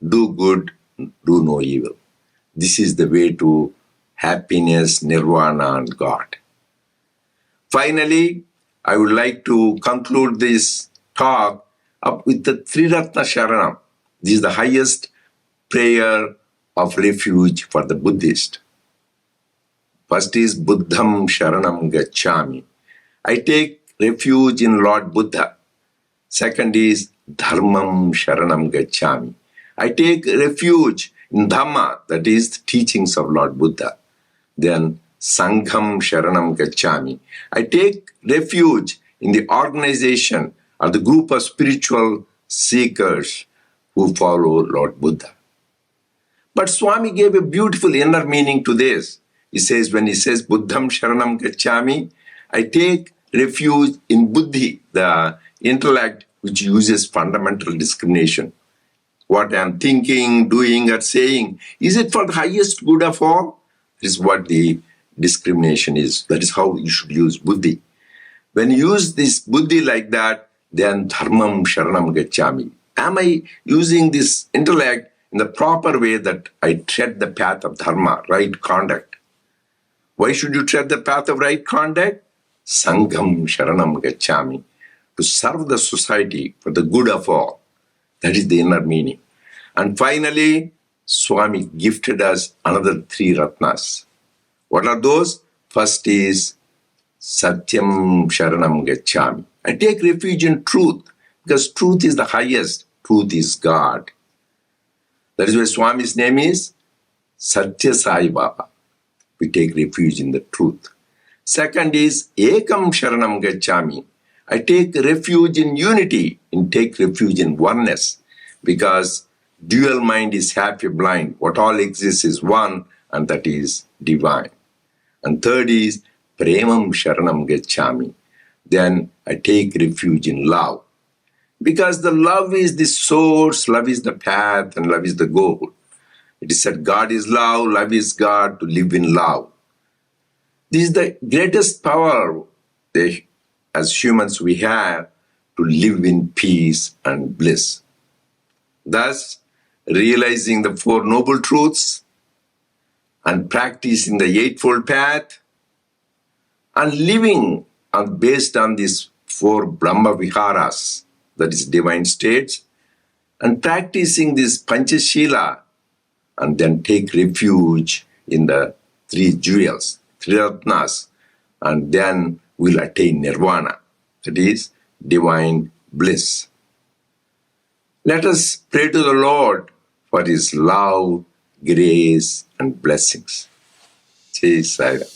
Do good, do no evil. This is the way to happiness, nirvana, and God. Finally, I would like to conclude this talk up with the Triratna Sharanam. This is the highest prayer of refuge for the Buddhist. First is Buddham Sharanam Gacchami. I take refuge in Lord Buddha. Second is Dharmam Sharanam Gacchami. I take refuge in Dhamma, that is the teachings of Lord Buddha. Then Sangham Sharanam Gacchami. I take refuge in the organization or the group of spiritual seekers who follow Lord Buddha. But Swami gave a beautiful inner meaning to this. He says, when he says Buddham Sharanam Gacchami, I take refuge in Buddhi, the intellect which uses fundamental discrimination. what I'm thinking, doing, or saying, is it for the highest good of all? This is what the discrimination is. That is how you should use buddhi. When you use this buddhi like that, then dharmam sharanam gacchami. Am I using this intellect in the proper way that I tread the path of dharma, right conduct? Why should you tread the path of right conduct? Sangham sharanam gacchami. To serve the society for the good of all. That is the inner meaning. And finally, Swami gifted us another 3 ratnas. What are those? First is Satyam Sharanam Gacchami. I take refuge in truth, because truth is the highest. Truth is God. That is why Swami's name is Sathya Sai Baba. We take refuge in the truth. Second is Ekam Sharanam Gacchami. I take refuge in unity, and take refuge in oneness, because dual mind is happy blind. What all exists is one, and that is divine. And third is Premam Sharanam Gacchami. Then I take refuge in love, because the love is the source, love is the path, and love is the goal. It is said God is love is God, to live in love. This is the greatest power as humans we have, to live in peace and bliss. Thus, realizing the 4 noble truths and practicing the Eightfold Path and living based on these 4 Brahma Viharas, that is divine states, and practicing this Panchashila, and then take refuge in the 3 jewels, 3 ratnas, and then we'll attain nirvana, that is divine bliss. Let us pray to the Lord for His love, grace, and blessings. Jai Sai Ram.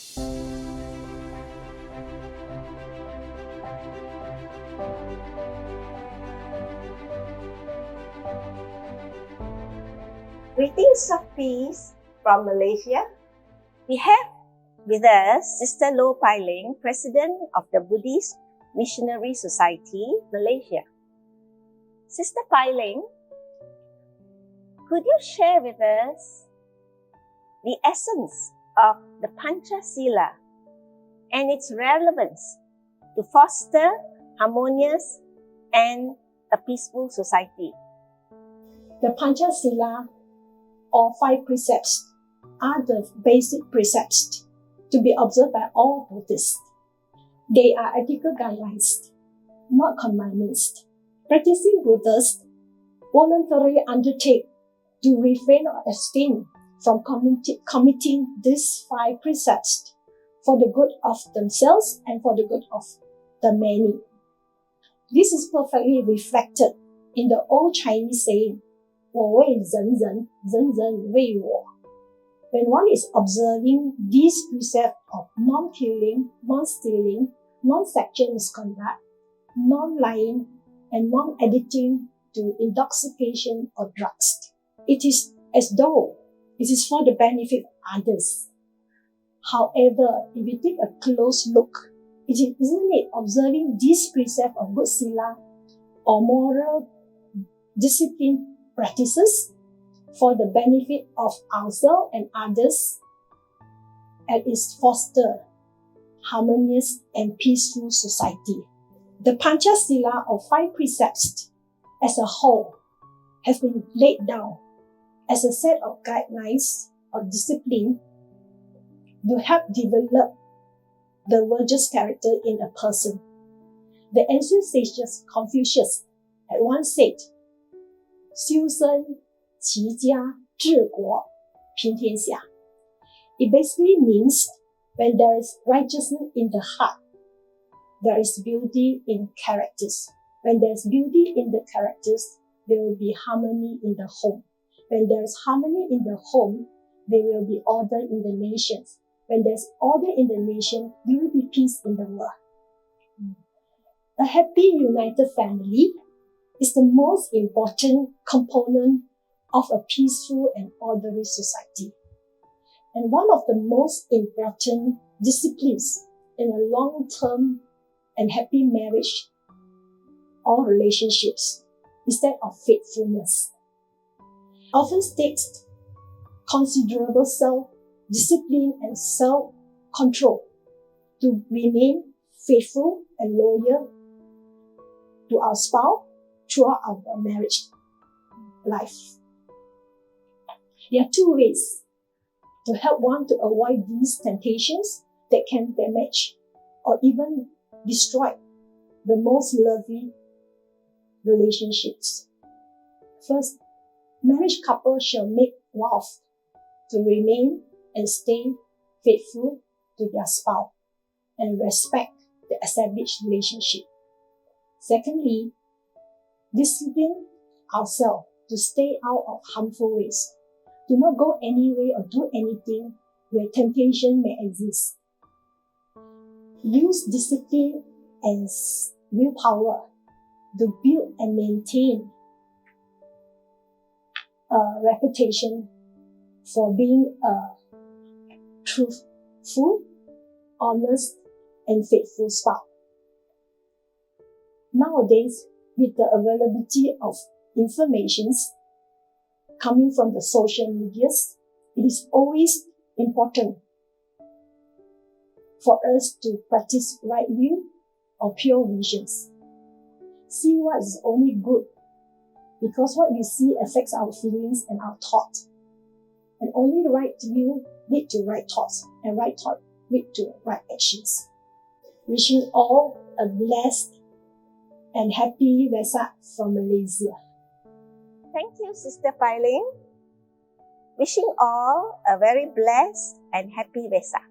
Greetings of peace from Malaysia. We have with us Sister Loh Pai Ling, President of the Buddhist Missionary Society, Malaysia. Sister Pai Ling, could you share with us the essence of the Panchasila and its relevance to foster harmonious and a peaceful society? The Panchasila, or 5 precepts, are the basic precepts to be observed by all Buddhists. They are ethical guidelines, not commandments. Practicing Buddhists voluntarily undertake to refrain or abstain from committing these 5 precepts for the good of themselves and for the good of the many. This is perfectly reflected in the old Chinese saying, 我为人人，人人为我. When one is observing these precepts of non-killing, non-stealing, non-sexual misconduct, non-lying, and non-addicting to intoxication or drugs, it is as though it is for the benefit of others. However, if you take a close look, isn't it observing these precepts of good sila or moral discipline practices for the benefit of ourselves and others, and is foster harmonious and peaceful society? The Panchasila, or 5 precepts as a whole, has been laid down as a set of guidelines or discipline to help develop the virtuous character in a person. The ancient sages Confucius had once said, 修身齐家治国平天下. It basically means when there is righteousness in the heart, there is beauty in characters. When there is beauty in the characters, there will be harmony in the home. When there is harmony in the home, there will be order in the nations. When there is order in the nation, there will be peace in the world. A happy, united family is the most important component of a peaceful and orderly society. And one of the most important disciplines in a long-term and happy marriage or relationships is that of faithfulness. often takes considerable self-discipline and self-control to remain faithful and loyal to our spouse throughout our marriage life. There are two ways to help one to avoid these temptations that can damage or even destroy the most loving relationships. First, marriage couples shall make vows to remain and stay faithful to their spouse and respect the established relationship. Secondly, discipline ourselves to stay out of harmful ways. Do not go anywhere or do anything where temptation may exist. Use discipline and willpower to build and maintain a reputation for being a truthful, honest, and faithful spouse. Nowadays, with the availability of informations coming from the social medias, it is always important for us to practice right view or pure visions. See what is only good, because what we see affects our feelings and our thoughts. And only the right view lead to right thoughts, and right thought lead to right actions. Wishing all a blessed and happy Vesak from Malaysia. Thank you, Sister Pailing. Wishing all a very blessed and happy Vesak.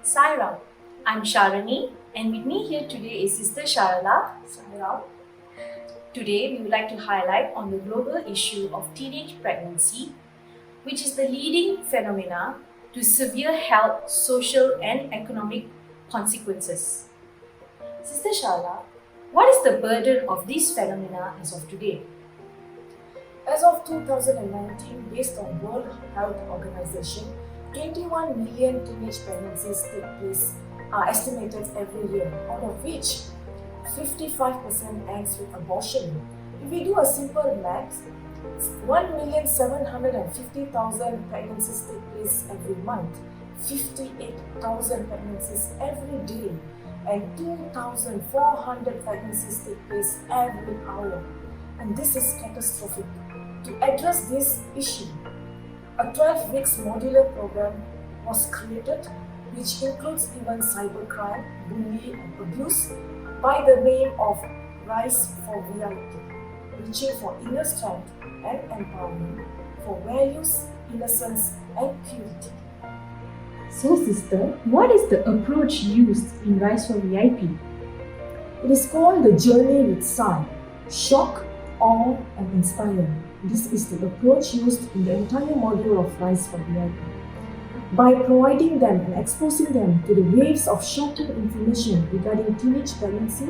Sai Ram. I'm Sharani, and with me here today is Sister Sharala. Sai Ram. Today, we would like to highlight on the global issue of teenage pregnancy, which is the leading phenomena to severe health, social, and economic consequences. Sister Sharla, what is the burden of this phenomena as of today? As of 2019, based on World Health Organization, 21 million teenage pregnancies are estimated every year, out of which 55% ends with abortion. If we do a simple math, 1,750,000 pregnancies take place every month, 58,000 pregnancies every day, and 2,400 pregnancies take place every hour. And this is catastrophic. To address this issue, a 12-week modular program was created, which includes even cybercrime, bullying, and abuse, by the name of Rise for VIP, reaching for inner strength and empowerment for values, innocence, and purity. So, sister, what is the approach used in Rise for VIP? It is called the Journey with Sai, shock, awe, and inspire. This is the approach used in the entire module of Rise for VIP. By providing them and exposing them to the waves of shocking information regarding teenage pregnancy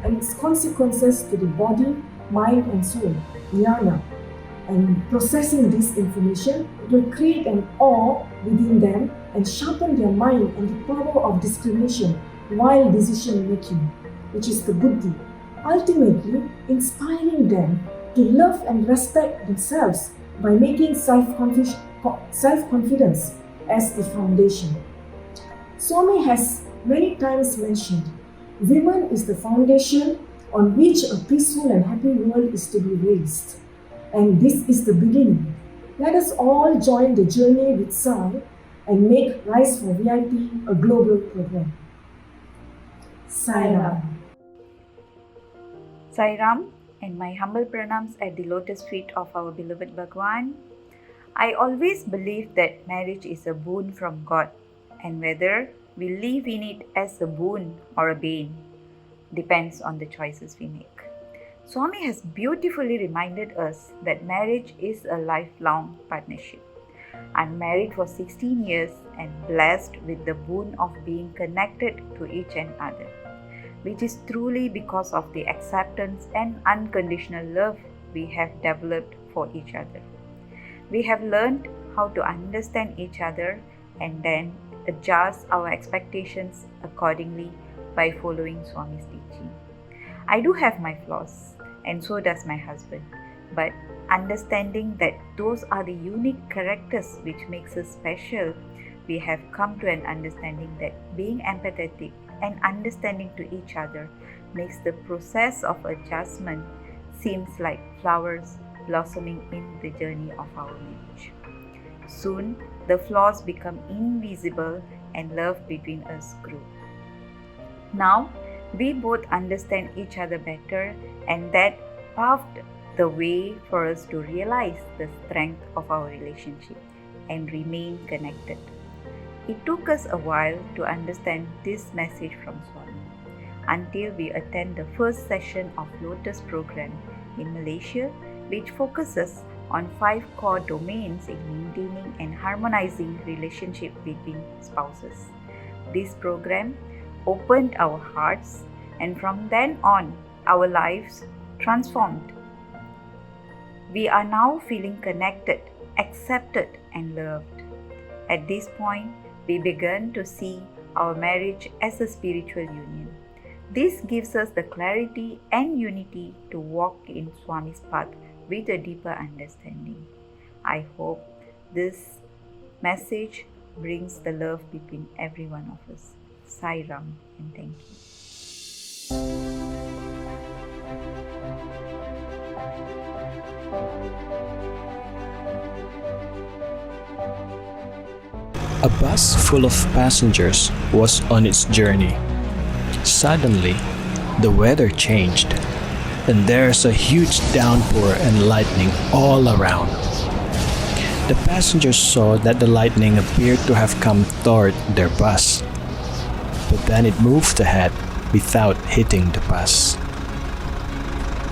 and its consequences to the body, mind, and soul, jnana, and processing this information, it will create an awe within them and sharpen their mind and the power of discrimination while decision making, which is the buddhi, ultimately inspiring them to love and respect themselves by making self-confidence as the foundation. Swami has many times mentioned, women is the foundation on which a peaceful and happy world is to be raised. And this is the beginning. Let us all join the journey with Sai and make Rise for VIP a global program. Sai Ram. Sai Ram, and my humble pranams at the lotus feet of our beloved Bhagawan. I always believe that marriage is a boon from God, and whether we live in it as a boon or a bane depends on the choices we make. Swami has beautifully reminded us that marriage is a lifelong partnership. I'm married for 16 years and blessed with the boon of being connected to each and other, which is truly because of the acceptance and unconditional love we have developed for each other. We have learned how to understand each other and then adjust our expectations accordingly by following Swami's teaching. I do have my flaws, and so does my husband, but understanding that those are the unique characters which makes us special, we have come to an understanding that being empathetic and understanding to each other makes the process of adjustment seems like flowers blossoming in the journey of our marriage. Soon, the flaws become invisible and love between us grew. Now, we both understand each other better, and that paved the way for us to realize the strength of our relationship and remain connected. It took us a while to understand this message from Swami until we attend the first session of Lotus program in Malaysia, which focuses on 5 core domains in maintaining and harmonizing relationship between spouses. This program opened our hearts, and from then on, our lives transformed. We are now feeling connected, accepted, and loved. At this point, we began to see our marriage as a spiritual union. This gives us the clarity and unity to walk in Swami's path with a deeper understanding. I hope this message brings the love between every one of us. Sai Ram, and thank you. A bus full of passengers was on its journey. Suddenly, the weather changed, and there's a huge downpour and lightning all around. The passengers saw that the lightning appeared to have come toward their bus, but then it moved ahead without hitting the bus.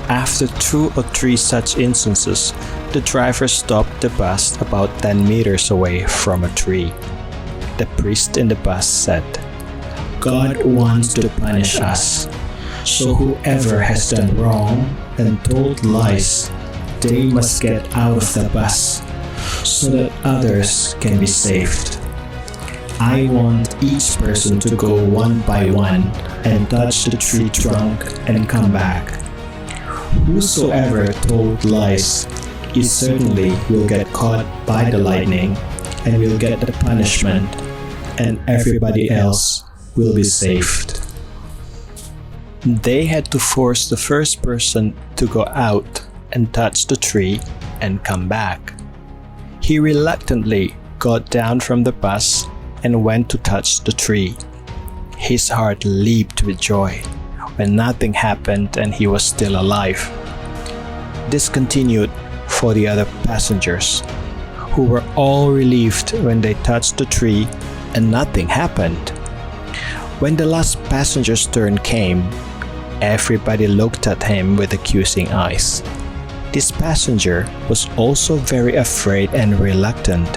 After 2 or 3 such instances, the driver stopped the bus about 10 meters away from a tree. The priest in the bus said, "God wants to punish us, so whoever has done wrong and told lies, they must get out of the bus, so that others can be saved. I want each person to go one by one and touch the tree trunk and come back. Whosoever told lies, he certainly will get caught by the lightning and will get the punishment, and everybody else will be saved." They had to force the first person to go out and touch the tree and come back. He reluctantly got down from the bus and went to touch the tree. His heart leaped with joy when nothing happened and he was still alive. This continued for the other passengers, who were all relieved when they touched the tree and nothing happened. When the last passenger's turn came, everybody looked at him with accusing eyes. This passenger was also very afraid and reluctant.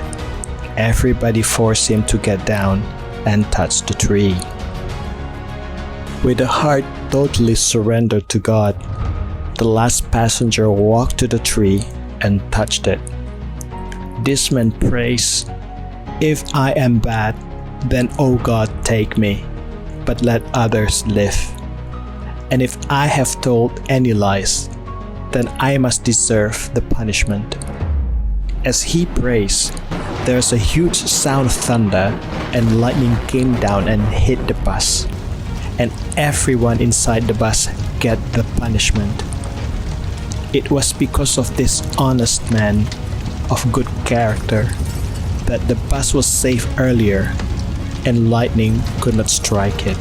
Everybody forced him to get down and touch the tree. With a heart totally surrendered to God, the last passenger walked to the tree and touched it. This man prays, "If I am bad, then O God, take me, but let others live. And if I have told any lies, then I must deserve the punishment." As he prays, there's a huge sound of thunder, and lightning came down and hit the bus, and everyone inside the bus get the punishment. It was because of this honest man of good character that the bus was safe earlier and lightning could not strike it.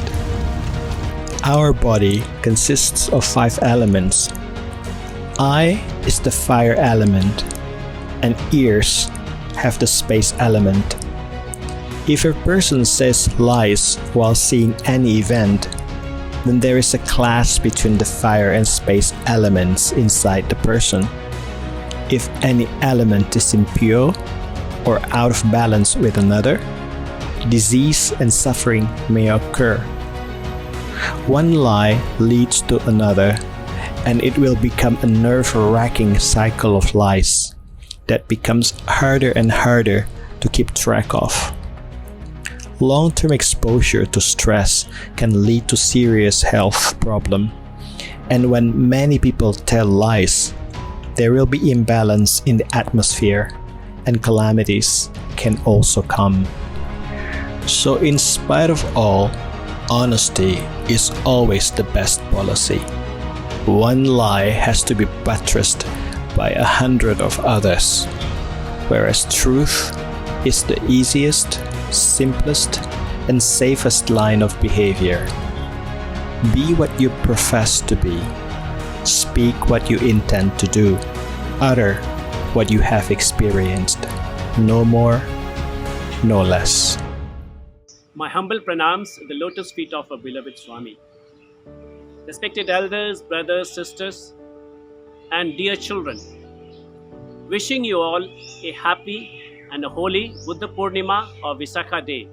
Our body consists of 5 elements. Eye is the fire element, and ears have the space element. If a person says lies while seeing any event, then there is a clash between the fire and space elements inside the person. If any element is impure or out of balance with another, disease and suffering may occur. One lie leads to another, and it will become a nerve-wracking cycle of lies that becomes harder and harder to keep track of. Long-term exposure to stress can lead to serious health problems, and when many people tell lies, there will be imbalance in the atmosphere, and calamities can also come. So in spite of all, honesty is always the best policy. One lie has to be buttressed by 100 of others, whereas truth is the easiest, simplest, and safest line of behavior. Be what you profess to be. Speak what you intend to do. Utter what you have experienced. No more, no less. My humble pranams at the lotus feet of our beloved Swami. Respected elders, brothers, sisters, and dear children, wishing you all a happy and a holy Buddha Poornima or Visakha day.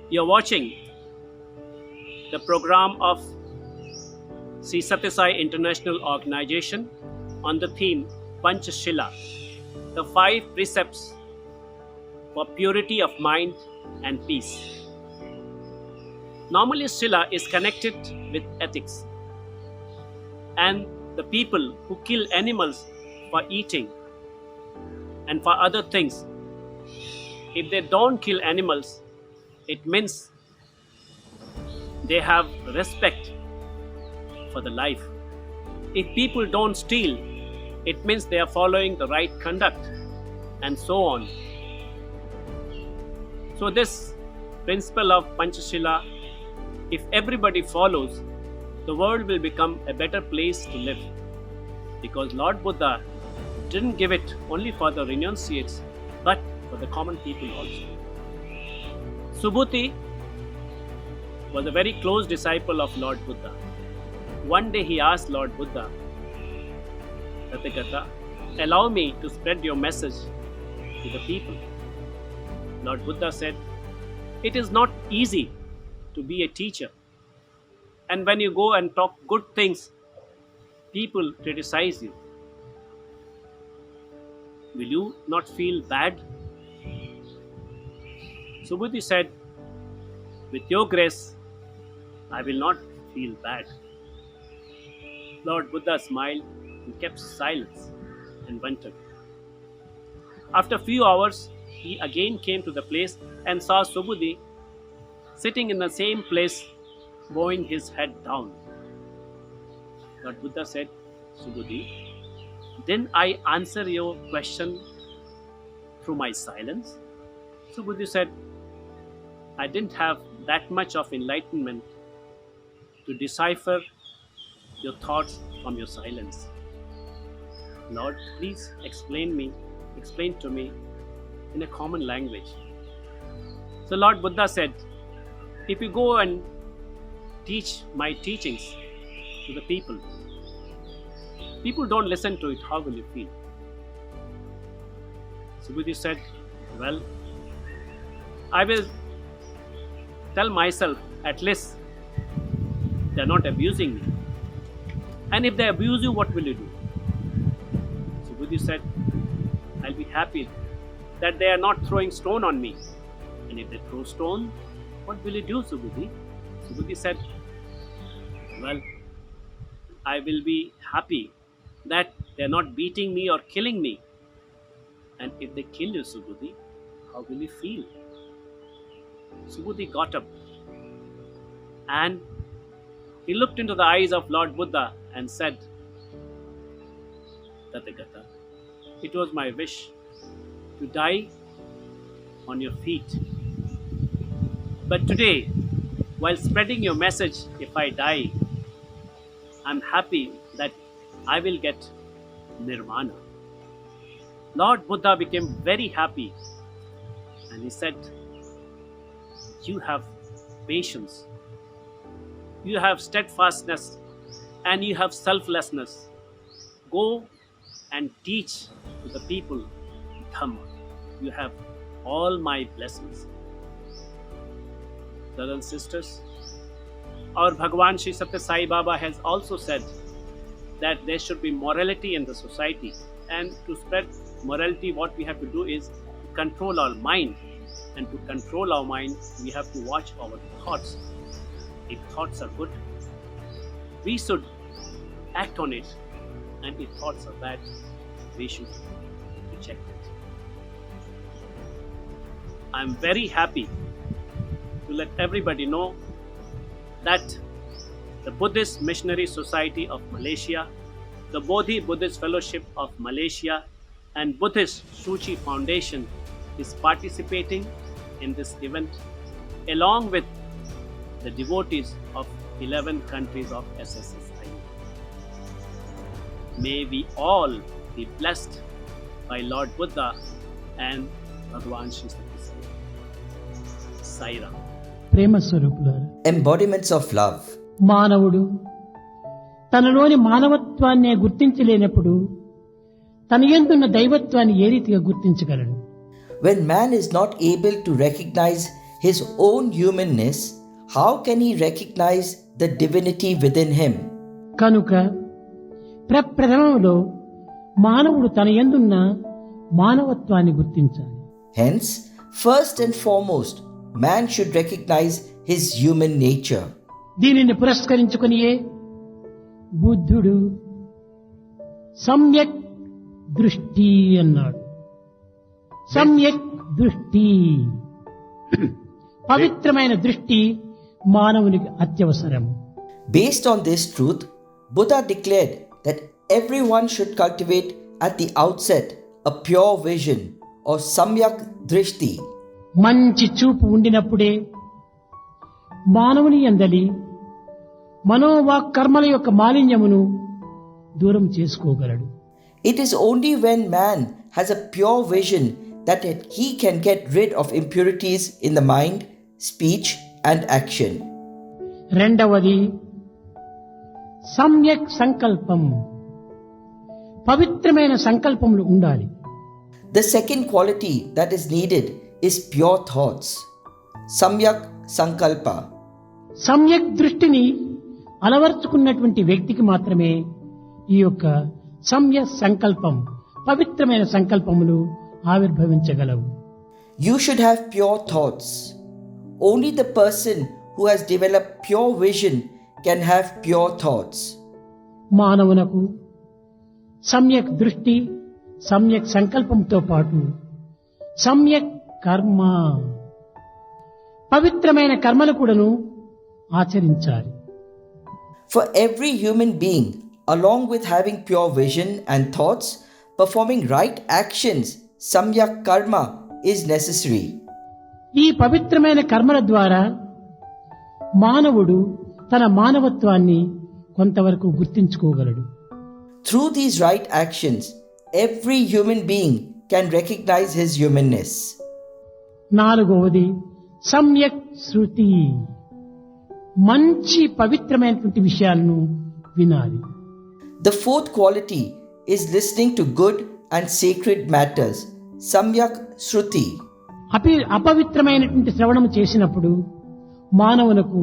You are watching the program of Sri Sathya Sai International Organization on the theme Panchashila, the 5 precepts for purity of mind and peace. Normally, Shila is connected with ethics, and the people who kill animals for eating and for other things, if they don't kill animals, it means they have respect for the life. If people don't steal, it means they are following the right conduct, and so on. So this principle of Panchashila, if everybody follows, the world will become a better place to live. Because Lord Buddha didn't give it only for the renunciates, but for the common people also. Subhuti was a very close disciple of Lord Buddha. One day he asked Lord Buddha, Tathagata, allow me to spread your message to the people. Lord Buddha said, it is not easy to be a teacher. And when you go and talk good things, people criticize you. Will you not feel bad? Subhuti said, with your grace, I will not feel bad. Lord Buddha smiled and kept silence and went away. After a few hours, he again came to the place and saw Subhuti sitting in the same place, bowing his head down. Lord Buddha said, Subhuti, didn't I answer your question through my silence? Subhuti said, I didn't have that much of enlightenment to decipher your thoughts from your silence. Lord, please explain to me in a common language. So Lord Buddha said, if you go and teach my teachings to the people, people don't listen to it, how will you feel? Subhuti said, well, I will tell myself, at least they are not abusing me. And if they abuse you, what will you do? Subhuti said, I'll be happy that they are not throwing stone on me. And if they throw stone, what will you do, Subhuti? Subhuti said, well, I will be happy that they are not beating me or killing me. And if they kill you, Subhuti, how will you feel? Subhuti got up and he looked into the eyes of Lord Buddha and said, Tathagata, it was my wish to die on your feet. But today, while spreading your message, if I die, I'm happy that I will get nirvana. Lord Buddha became very happy and he said, you have patience, you have steadfastness, and you have selflessness. Go and teach to the people Dharma. You have all my blessings. Brothers and sisters, our Bhagawan Sri Sathya Sai Baba has also said that there should be morality in the society, and to spread morality, what we have to do is to control our mind, and to control our mind we have to watch our thoughts. If thoughts are good, we should act on it and if thoughts are bad, we should reject it. I'm very happy to let everybody know that the Buddhist Missionary Society of Malaysia, the Bodhi Buddhist Fellowship of Malaysia, and Buddhist Shuchi Foundation is participating in this event along with the devotees of 11 countries of SSSIO. May we all be blessed by Lord Buddha and Bhagawan Sri Sathya Sai. Sai Ram. ప్రేమ స్వరూపులారా, embodiments of love. మానవుడు తనలోని మానవత్వాన్ని గుర్తించలేనప్పుడు తన యందున్న దైవత్వాన్ని ఏ రీతిగా గుర్తించగలడు? When man is not able to recognize his own humanness, how can he recognize the divinity within him? కనుక ప్రప్రథమంలో మానవుడు తన యందున్న మానవత్వాన్ని గుర్తించాలి. Hence, first and foremost, man should recognize his human nature. దీనిని పురస్కరించుకునియే బుద్ధుడు సమ్యక్ దృష్టి అన్నాడు. సమ్యక్ దృష్టి, పవిత్రమైన దృష్టి మానవునికి అత్యవసరం. Based on this truth, Buddha declared that everyone should cultivate at the outset a pure vision or samyak drishti. మంచి చూపు ఉండినప్పుడే మానవుని యందలి మనోవాక్ కర్మల యొక్క మాలిన్యమును దూరం చేసుకోగలడు. It is only when man has a pure vision that he can get rid of impurities in the mind, speech and action. రెండవది సమ్యక్ సంకల్పం, పవిత్రమైన సంకల్పములు ఉండాలి. The second quality that is needed is pure thoughts. Samyak sankalpa. సమ్యక్ దృష్టిని అలవర్చుకున్నటువంటి వ్యక్తికి మాత్రమే ఈ యొక్క సమ్యక్ సంకల్పం, పవిత్రమైన సంకల్పములు ఆవిర్భవించగలవు. You should have pure thoughts. Only the person who has developed pure vision can have pure thoughts. మానవునకు సమ్యక్ దృష్టి, సమ్యక్ సంకల్పంతో పాటు సమ్యక్ కర్మ, పవిత్రమైన కర్మలు కూడాను ఆచరించాలి. For every human being, along with having pure vision and thoughts, performing right actions, samyak karma, is necessary. ఈ పవిత్రమైన కర్మల ద్వారా మానవుడు తన మానవత్వాన్ని కొంతవరకు గుర్తించుకోగలడు. Through these right actions, every human being can recognize his humanness. నాలుగవది సమ్యక్ శృతి, మంచి పవిత్రమైనటువంటి విషయాలను వినాలి. The fourth quality is listening to good and sacred matters. Samyak Shruti. అపవిత్రమైనటువంటి శ్రవణం చేసినప్పుడు మానవులకు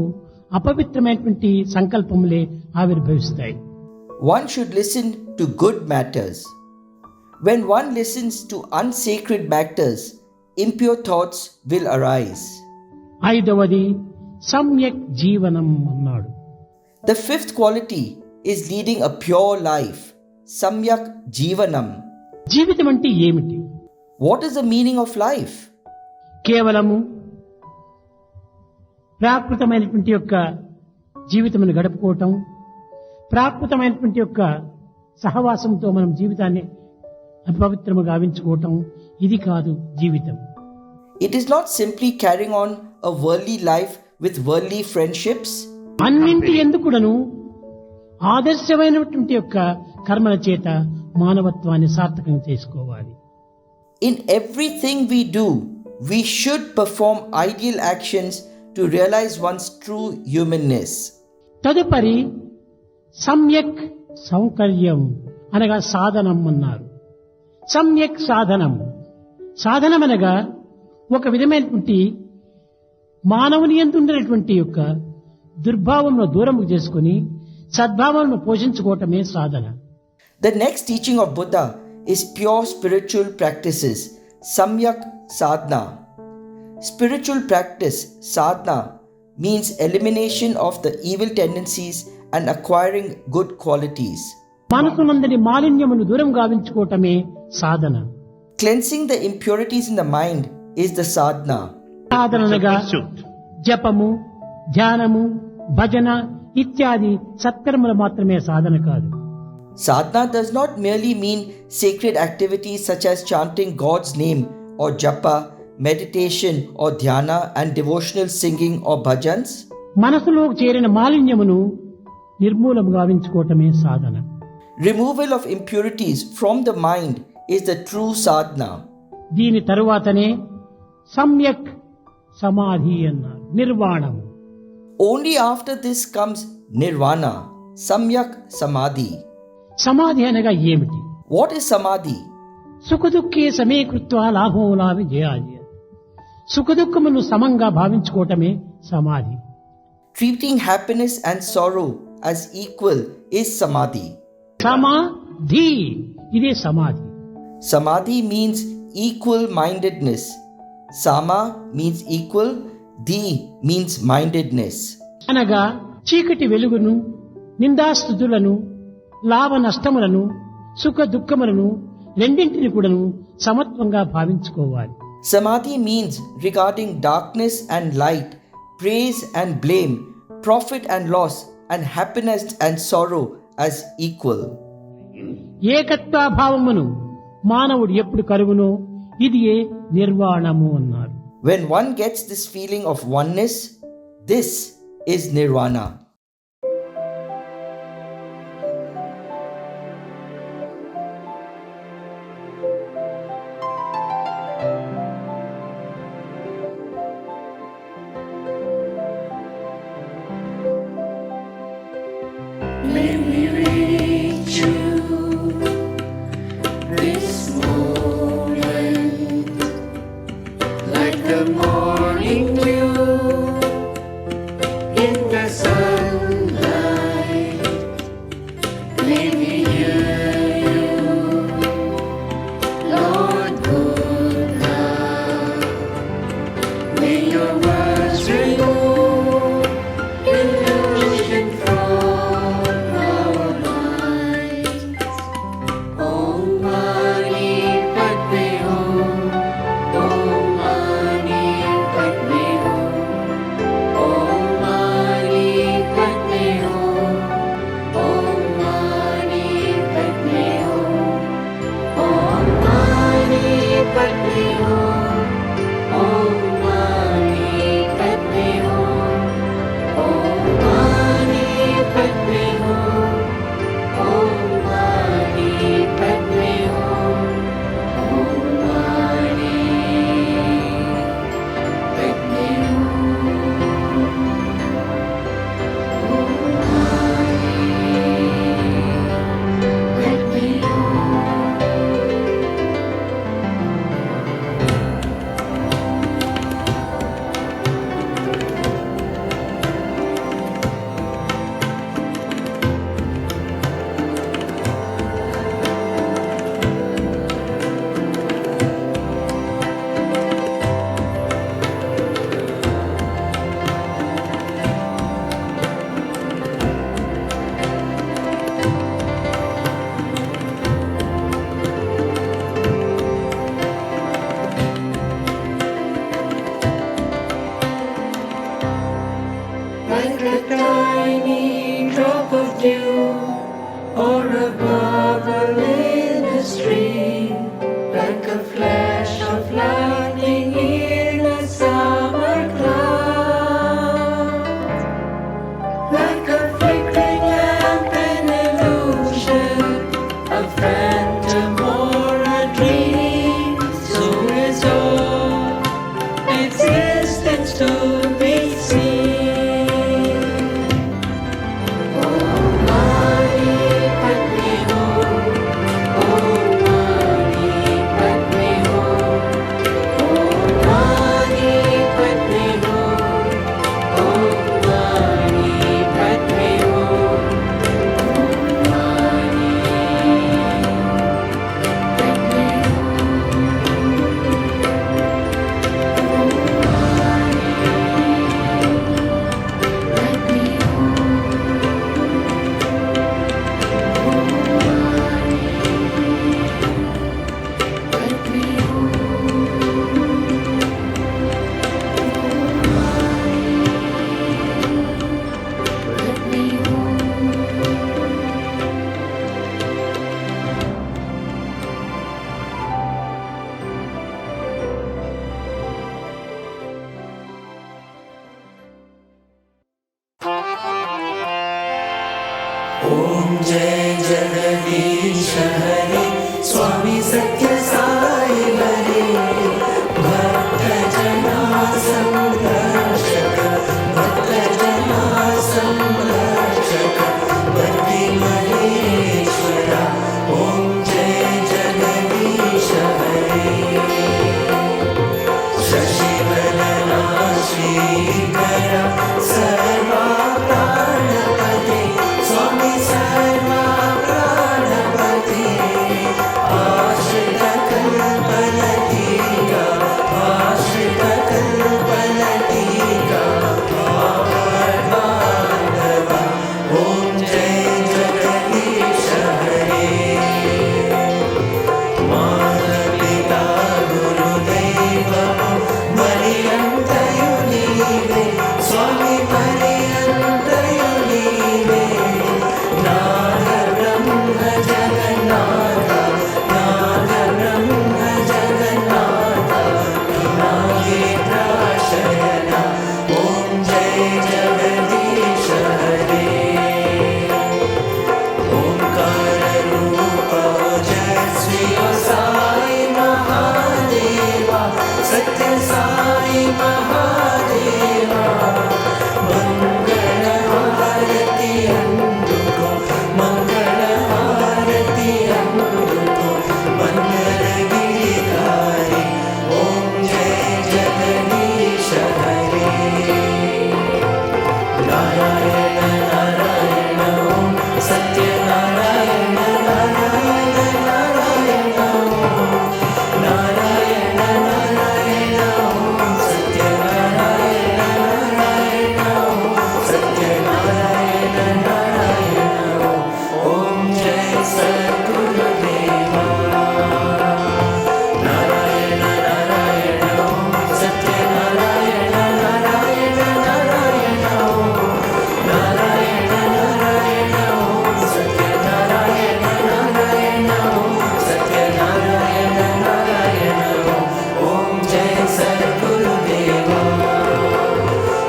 అపవిత్రమైనటువంటి సంకల్పములే ఆవిర్భవిస్తాయి. One should listen to good matters. When one listens to unsacred matters, impure thoughts will arise. ఐదవది సమ్యక్ జీవనం అన్నాడు. The fifth quality is leading a pure life. Samyak Jivanam. జీవితం అంటే ఏమిటి? What is the meaning of life? కేవలము ప్రాకృతమైనటువంటి యొక్క జీవితమును గడుపుకోవటం, ప్రాకృతమైనటువంటి యొక్క సహవాసంతో మనం జీవితాన్ని అపవిత్రముగా గావించుకోవటం, ఇది కాదు జీవితం. It is not simply carrying on a worldly life with worldly friendships. అన్నింటి ఎందుకుడను ఆదర్శమైనటువంటి యొక్క కర్మల చేత మానవత్వాన్ని సార్థకం చేసుకోవాలి. In everything we do, we should perform ideal actions to realize one's true humanness. తదుపరి సమ్యక్ సౌకర్యం అనగా సాధనం అన్నారు. సమ్యక్ సాధనం, సాధనం అనగా ఒక విధమైనటువంటి మానవుని యందు ఉండేటువంటి యొక్క దుర్భావంను దూరం చేసుకుని సద్భావాలను పోషించుకోవటమే సాధన. The next teaching of Buddha is pure spiritual practices, samyak sadhana. Spiritual practice, sadhana, means elimination of the evil tendencies and acquiring good qualities. మనసునందరి మాలిన్యమును దూరం గావించుకోవటమే సాధన. Cleansing the impurities in the mind is the sadhana. సాధనగా జపము, ధ్యానము, భజన ఇత్యాది సత్కర్మలు మాత్రమే సాధన కాదు. Sadhana does not merely mean sacred activities such as chanting God's name or japa, meditation or dhyana and devotional singing or bhajans. మనసులో చేరిన మాలిన్యమును నిర్మూలము గావించుకోవటమే సాధన. Removal of impurities from the mind is the true sadhana. దీని తరువాతనే సమ్యక్ సమాధి అన్నారు, నిర్వాణము. Only after this comes nirvana, samyak samadhi. సమాధి అనగా ఏమిటి? What is samadhi? సుఖదుఖే సమీకృత్వా లాభో లాభి జయాది. సుఖదుఖమును సమంగా భావించుకోవటమే సమాధి. Treating happiness and sorrow as equal is samadhi. సమాధి, ఇదే సమాధి. Samadhi means equal mindedness. Sama means equal, Dhi means mindedness. అనగా చీకటి వెలుగును, నిందాస్తుతులను, లాభ నష్టములను, సుఖ దుఃఖములను రెండింటిని కూడాను సమత్వంగా భావించుకోవాలి. Samadhi means regarding darkness and light, praise and blame, profit and loss, and happiness and sorrow as equal. ఏకత్వాభావమును మానవుడు ఎప్పుడు కలుగునో ఇదియే నిర్వాణము అన్నారు. When one gets this feeling of oneness, this is nirvana. May we reach you this moment like the morning dew in the sunlight. May we hear you, Lord Buddha. May your words remove illusion from our minds. Om Mani Padme Hum. Om Mani Padme Hum. Om Mani Padme Hum. Om Mani Padme Hum. Om Mani Padme Hum. Om Mani Padme Hum. Om Mani Padme Hum. Om Mani Padme Hum. Om Mani Padme like a tiny drop of dew or a bubble in a stream, like a flash of lightning in a summer cloud, like a flickering lamp, an illusion, a phantom or a dream. So is all existence to be seen. Om Mani Padme Hum. Om Mani Padme Hum. Om Mani Padme Hum. Om Mani Padme Hum. Om Mani Padme Hum. ओम जय जगदीश हरे स्वामी सत्य साई हरे भक्त जना संरक्षक भक्त जना संरक्षक बंदी महेश्वरा ओम जय जगदीश हरे शशिवदना श्रीकरा सर्वा प्राणपते स्वामी सर्वा प्राणपते आश्रित कल्पलतिका आश्रित कल्पलतिका बांधवा ओम जय जगदीश हरे माता पिता गुरुदेव मरियंतयुनीवे स्वामी मरियंतयुनीवे नाथ ब्रह्म जगन्नाथ नाथ ब्रह्म जगन्नाथ नागे प्राशयना ओम जय जगदीश हरे ओंकार रूप जय श्री साई महादेवा सत्य साई महादेवा मंगल आरती अंदुको मंगल आरती अंदुको मंगल गिरिधारी ओम जय जगदीश हरे नारायण नारायण ओम सत्य नारायण नारायण नारायण ओम नारायण नारायण ओम सत्य नारायण नारायण ओम सत्य नारायण नारायण ओम जय सद्गुरुदेवा नारायण नारायण ओम सत्य नारायण नारायण नारायण ओम नारायण नारायण ओम सत्य नारायण नारायण ओम सत्य नारायण नारायण ओम जय सद्गुरुदेवा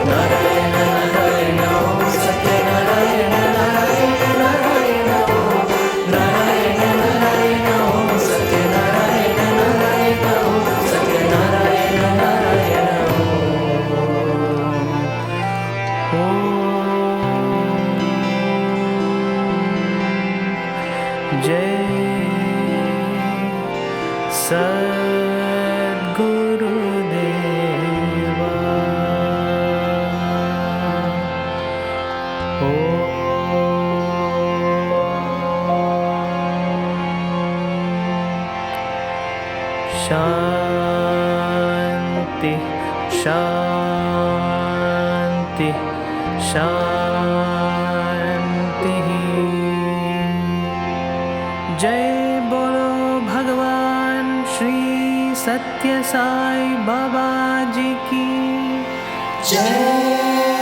नारायण नारायण ओम सत्य नारायण नारायण नारायण ओम नारायण नारायण ओम सत्य नारायण नारायण ओम सत्य नारायण नारायण ओम जय सद्गुरुदेवा शांति शांति शांति जय बोलो भगवान श्री सत्य साई बाबा जी की जय।